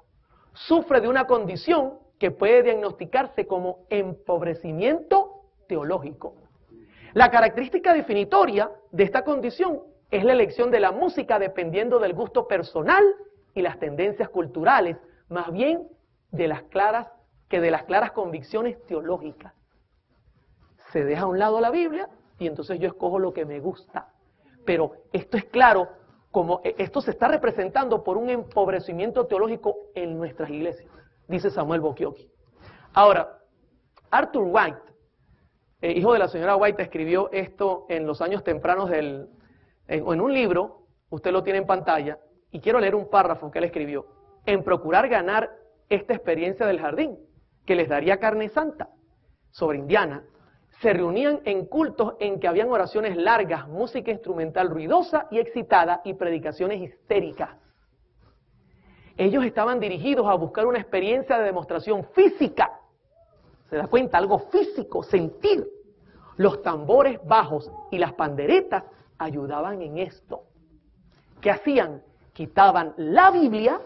sufre de una condición que puede diagnosticarse como empobrecimiento teológico. La característica definitoria de esta condición es la elección de la música dependiendo del gusto personal y las tendencias culturales, más bien de las claras convicciones teológicas. Se deja a un lado la Biblia y entonces yo escojo lo que me gusta. Pero esto es claro, como esto se está representando por un empobrecimiento teológico en nuestras iglesias, dice Samuel Bokioki. Ahora, Arthur White, hijo de la señora White, escribió esto en los años tempranos en un libro, usted lo tiene en pantalla, y quiero leer un párrafo que él escribió, en procurar ganar esta experiencia del jardín, que les daría carne santa, sobre Indiana, se reunían en cultos en que habían oraciones largas, música instrumental ruidosa y excitada y predicaciones histéricas. Ellos estaban dirigidos a buscar una experiencia de demostración física. ¿Se da cuenta? Algo físico, sentir. Los tambores bajos y las panderetas ayudaban en esto. ¿Qué hacían? Quitaban la Biblia.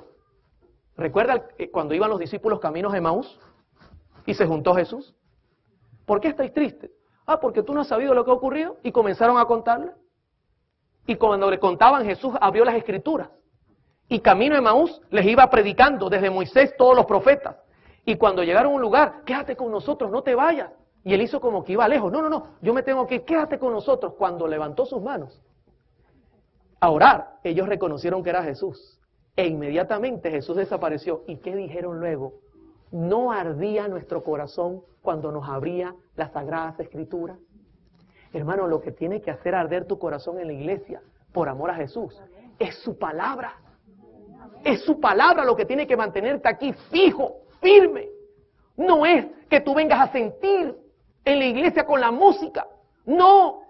¿Recuerda cuando iban los discípulos caminos de Emaús y se juntó Jesús? ¿Por qué estáis tristes? Ah, porque tú no has sabido lo que ha ocurrido. Y comenzaron a contarle. Y cuando le contaban, Jesús abrió las Escrituras. Y camino de Emaús les iba predicando desde Moisés todos los profetas. Y cuando llegaron a un lugar, quédate con nosotros, no te vayas. Y él hizo como que iba lejos. No, yo me tengo que ir, quédate con nosotros. Cuando levantó sus manos a orar, ellos reconocieron que era Jesús. E inmediatamente Jesús desapareció. ¿Y qué dijeron luego? ¿No ardía nuestro corazón cuando nos abría las Sagradas Escrituras? Hermano, lo que tiene que hacer arder tu corazón en la iglesia, por amor a Jesús, es su palabra. Es su palabra lo que tiene que mantenerte aquí fijo, firme. No es que tú vengas a sentir en la iglesia con la música. No,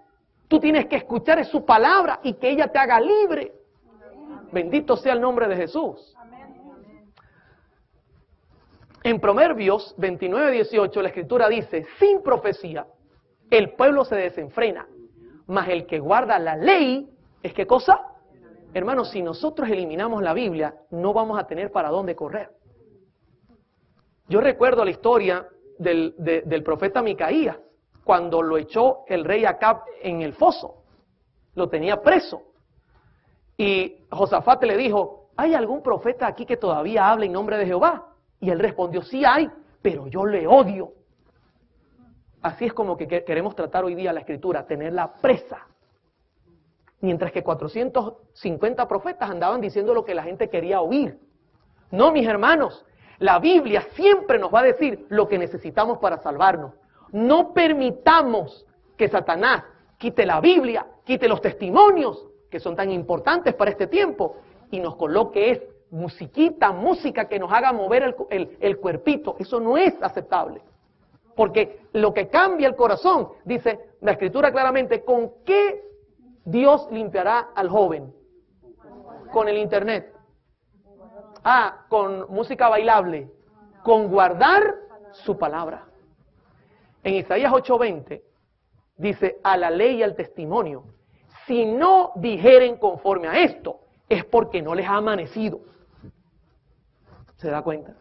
tú tienes que escuchar es su palabra y que ella te haga libre. Bendito sea el nombre de Jesús. En Proverbios 29:18 la Escritura dice, sin profecía el pueblo se desenfrena, mas el que guarda la ley, ¿es qué cosa? Hermanos, si nosotros eliminamos la Biblia, no vamos a tener para dónde correr. Yo recuerdo la historia del profeta Micaías, cuando lo echó el rey Acab en el foso, lo tenía preso. Y Josafat le dijo, ¿hay algún profeta aquí que todavía hable en nombre de Jehová? Y él respondió, sí hay, pero yo le odio. Así es como que queremos tratar hoy día la Escritura, tenerla presa. Mientras que 450 profetas andaban diciendo lo que la gente quería oír. No, mis hermanos, la Biblia siempre nos va a decir lo que necesitamos para salvarnos. No permitamos que Satanás quite la Biblia, quite los testimonios, que son tan importantes para este tiempo, y nos coloque música que nos haga mover el cuerpito. Eso no es aceptable. Porque lo que cambia el corazón, dice la Escritura claramente, ¿con qué Dios limpiará al joven? Con el internet. Con música bailable. Con guardar su palabra. En Isaías 8:20 dice, a la ley y al testimonio, si no dijeren conforme a esto, es porque no les ha amanecido. ¿Se da cuenta?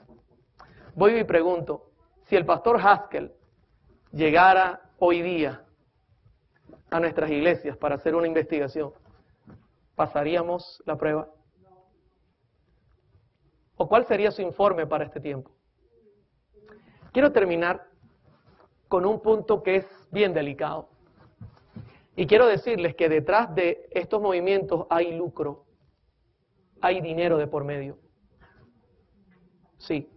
Voy y pregunto, si el pastor Haskell llegara hoy día a nuestras iglesias para hacer una investigación, ¿pasaríamos la prueba? ¿O cuál sería su informe para este tiempo? Quiero terminar con un punto que es bien delicado. Y quiero decirles que detrás de estos movimientos hay lucro, hay dinero de por medio. Sí.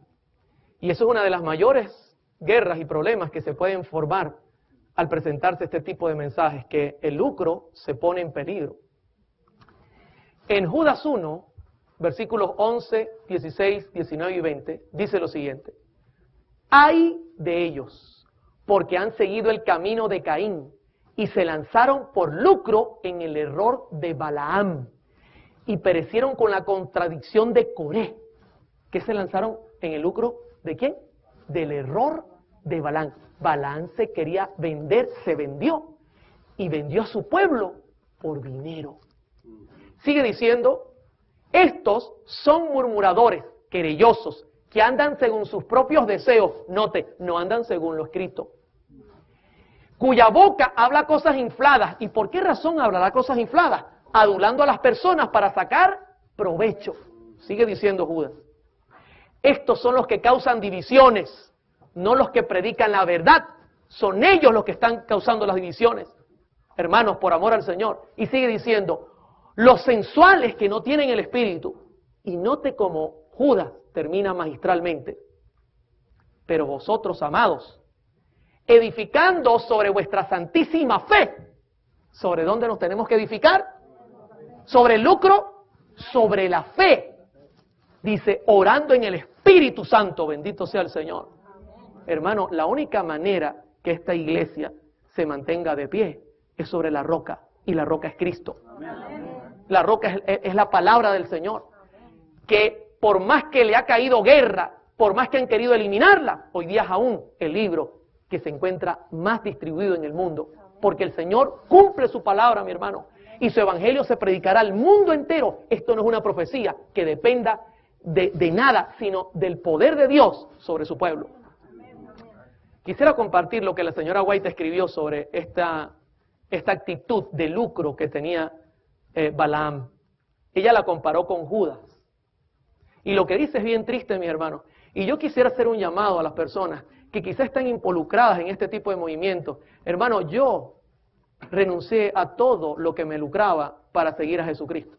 Y eso es una de las mayores guerras y problemas que se pueden formar al presentarse este tipo de mensajes, que el lucro se pone en peligro. En Judas 1, versículos 11, 16, 19 y 20, dice lo siguiente. Ay de ellos, porque han seguido el camino de Caín y se lanzaron por lucro en el error de Balaam y perecieron con la contradicción de Coré, que se lanzaron en el lucro ¿de quién? Del error de Balaam. Balaam se quería vender, se vendió y vendió a su pueblo por dinero. Sigue diciendo, estos son murmuradores, querellosos, que andan según sus propios deseos. Note, no andan según lo escrito. Cuya boca habla cosas infladas. ¿Y por qué razón hablará cosas infladas? Adulando a las personas para sacar provecho. Sigue diciendo Judas. Estos son los que causan divisiones, no los que predican la verdad. Son ellos los que están causando las divisiones. Hermanos, por amor al Señor. Y sigue diciendo, los sensuales que no tienen el Espíritu. Y note cómo Judas termina magistralmente. Pero vosotros, amados, edificando sobre vuestra santísima fe. ¿Sobre dónde nos tenemos que edificar? Sobre el lucro, sobre la fe. Dice, orando en el Espíritu Santo, bendito sea el Señor. Hermano, la única manera que esta iglesia se mantenga de pie es sobre la roca, y la roca es Cristo. La roca es la palabra del Señor, que por más que le ha caído guerra, por más que han querido eliminarla, hoy día es aún el libro que se encuentra más distribuido en el mundo, porque el Señor cumple su palabra, mi hermano, y su evangelio se predicará al mundo entero. Esto no es una profecía que dependa de nada, sino del poder de Dios sobre su pueblo. Quisiera compartir lo que la señora White escribió sobre esta actitud de lucro que tenía Balaam. Ella la comparó con Judas. Y lo que dice es bien triste, mis hermanos. Y yo quisiera hacer un llamado a las personas que quizás están involucradas en este tipo de movimientos. Hermano, yo renuncié a todo lo que me lucraba para seguir a Jesucristo.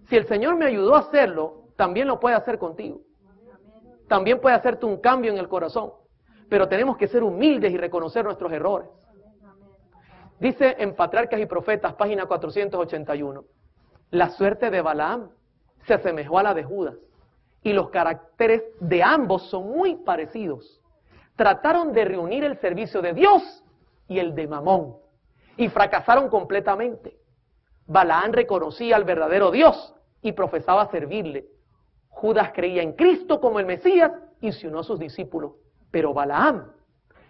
Si el Señor me ayudó a hacerlo, también lo puede hacer contigo. También puede hacerte un cambio en el corazón. Pero tenemos que ser humildes y reconocer nuestros errores. Dice en Patriarcas y Profetas, página 481, la suerte de Balaam se asemejó a la de Judas, y los caracteres de ambos son muy parecidos. Trataron de reunir el servicio de Dios y el de Mamón, y fracasaron completamente. Balaam reconocía al verdadero Dios y profesaba servirle. Judas creía en Cristo como el Mesías y se unió a sus discípulos. Pero Balaam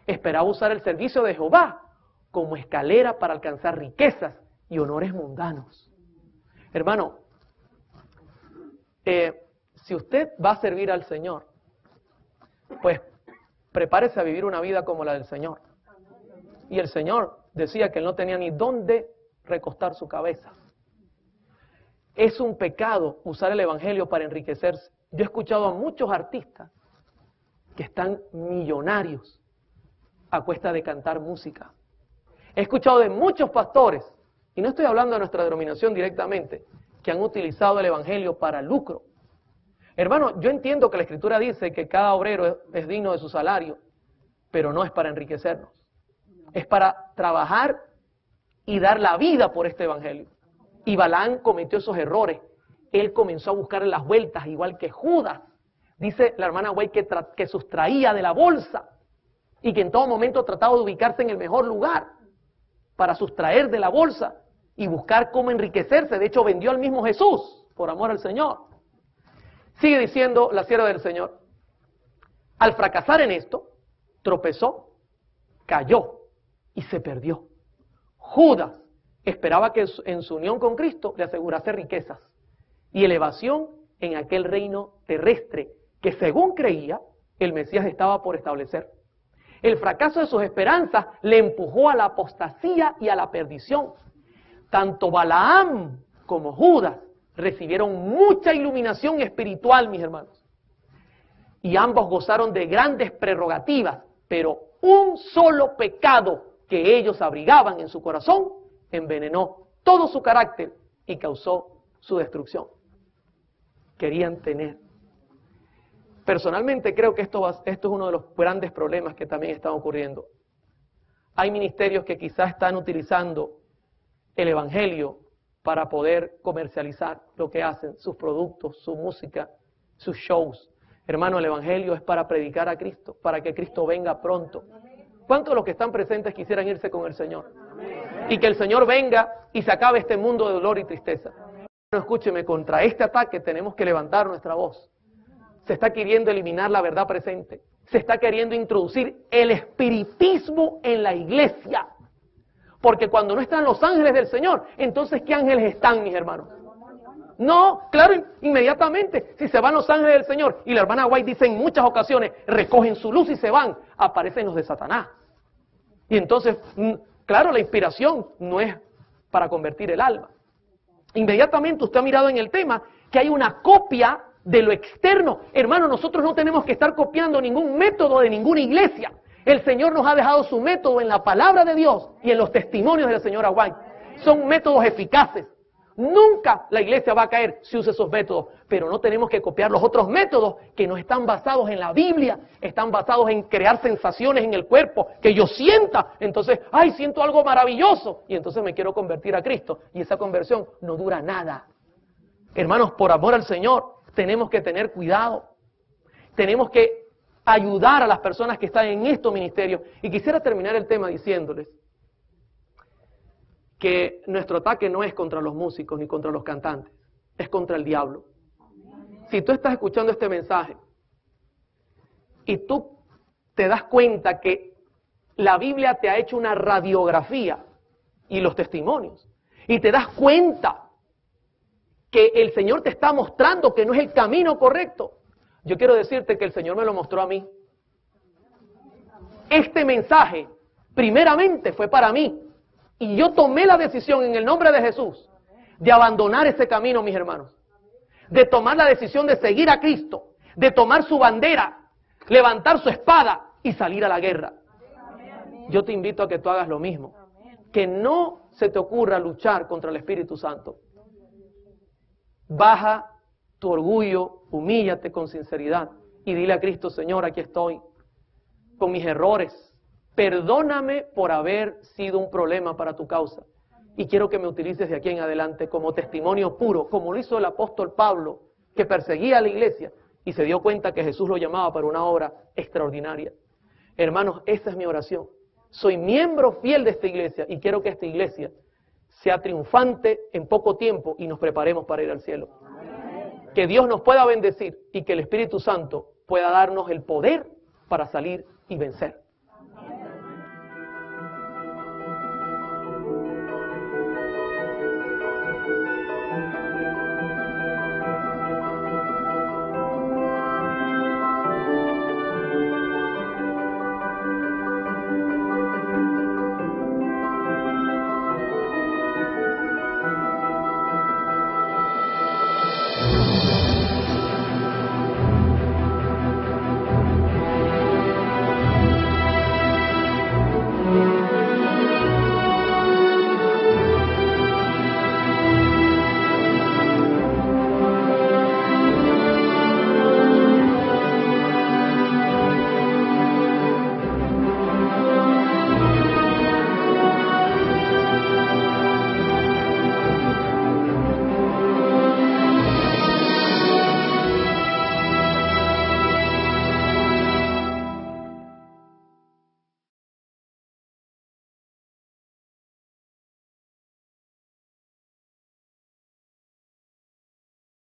esperaba usar el servicio de Jehová como escalera para alcanzar riquezas y honores mundanos. Hermano, si usted va a servir al Señor, pues prepárese a vivir una vida como la del Señor. Y el Señor decía que él no tenía ni dónde recostar su cabeza. Es un pecado usar el Evangelio para enriquecerse. Yo he escuchado a muchos artistas que están millonarios a cuesta de cantar música. He escuchado de muchos pastores, y no estoy hablando de nuestra denominación directamente, que han utilizado el Evangelio para lucro. Hermano, yo entiendo que la Escritura dice que cada obrero es digno de su salario, pero no es para enriquecernos. Es para trabajar y dar la vida por este Evangelio. Y Balaam cometió esos errores. Él comenzó a buscar las vueltas, igual que Judas. Dice la hermana White que sustraía de la bolsa y que en todo momento trataba de ubicarse en el mejor lugar para sustraer de la bolsa y buscar cómo enriquecerse. De hecho, vendió al mismo Jesús por amor al Señor. Sigue diciendo la sierva del Señor. Al fracasar en esto, tropezó, cayó y se perdió. Judas esperaba que en su unión con Cristo le asegurase riquezas y elevación en aquel reino terrestre que, según creía, el Mesías estaba por establecer. El fracaso de sus esperanzas le empujó a la apostasía y a la perdición. Tanto Balaam como Judas recibieron mucha iluminación espiritual, mis hermanos. Y ambos gozaron de grandes prerrogativas, pero un solo pecado que ellos abrigaban en su corazón envenenó todo su carácter y causó su destrucción. Querían tener. Personalmente creo que esto es uno de los grandes problemas que también están ocurriendo. Hay ministerios que quizás están utilizando el Evangelio para poder comercializar lo que hacen, sus productos, su música, sus shows. Hermano, el Evangelio es para predicar a Cristo, para que Cristo venga pronto. ¿Cuántos de los que están presentes quisieran irse con el Señor? Y que el Señor venga y se acabe este mundo de dolor y tristeza. Pero escúcheme, contra este ataque tenemos que levantar nuestra voz. se está queriendo eliminar la verdad presente. Se está queriendo introducir el espiritismo en la iglesia. Porque cuando no están los ángeles del Señor, entonces ¿qué ángeles están, mis hermanos? No, claro, inmediatamente, si se van los ángeles del Señor, y la hermana White dice en muchas ocasiones, recogen su luz y se van, aparecen los de Satanás. Y entonces, claro, la inspiración no es para convertir el alma. Inmediatamente usted ha mirado en el tema que hay una copia de lo externo. Hermano, nosotros no tenemos que estar copiando ningún método de ninguna iglesia. El Señor nos ha dejado su método en la palabra de Dios y en los testimonios de la señora White. Son métodos eficaces. Nunca la iglesia va a caer si usa esos métodos, pero no tenemos que copiar los otros métodos que no están basados en la Biblia, están basados en crear sensaciones en el cuerpo, que yo sienta, entonces, ay, siento algo maravilloso, y entonces me quiero convertir a Cristo, y esa conversión no dura nada. Hermanos, por amor al Señor, tenemos que tener cuidado, tenemos que ayudar a las personas que están en estos ministerios, y quisiera terminar el tema diciéndoles que nuestro ataque no es contra los músicos ni contra los cantantes, es contra el diablo. Si tú estás escuchando este mensaje y tú te das cuenta que la Biblia te ha hecho una radiografía y los testimonios, y te das cuenta que el Señor te está mostrando que no es el camino correcto, yo quiero decirte que el Señor me lo mostró a mí. Este mensaje primeramente fue para mí. Y yo tomé la decisión en el nombre de Jesús de abandonar ese camino, mis hermanos. De tomar la decisión de seguir a Cristo, de tomar su bandera, levantar su espada y salir a la guerra. Yo te invito a que tú hagas lo mismo. Que no se te ocurra luchar contra el Espíritu Santo. Baja tu orgullo, humíllate con sinceridad y dile a Cristo, Señor, aquí estoy, con mis errores. Perdóname por haber sido un problema para tu causa. Y quiero que me utilices de aquí en adelante como testimonio puro, como lo hizo el apóstol Pablo, que perseguía a la iglesia y se dio cuenta que Jesús lo llamaba para una obra extraordinaria. Hermanos, esa es mi oración. Soy miembro fiel de esta iglesia y quiero que esta iglesia sea triunfante en poco tiempo y nos preparemos para ir al cielo. Que Dios nos pueda bendecir y que el Espíritu Santo pueda darnos el poder para salir y vencer.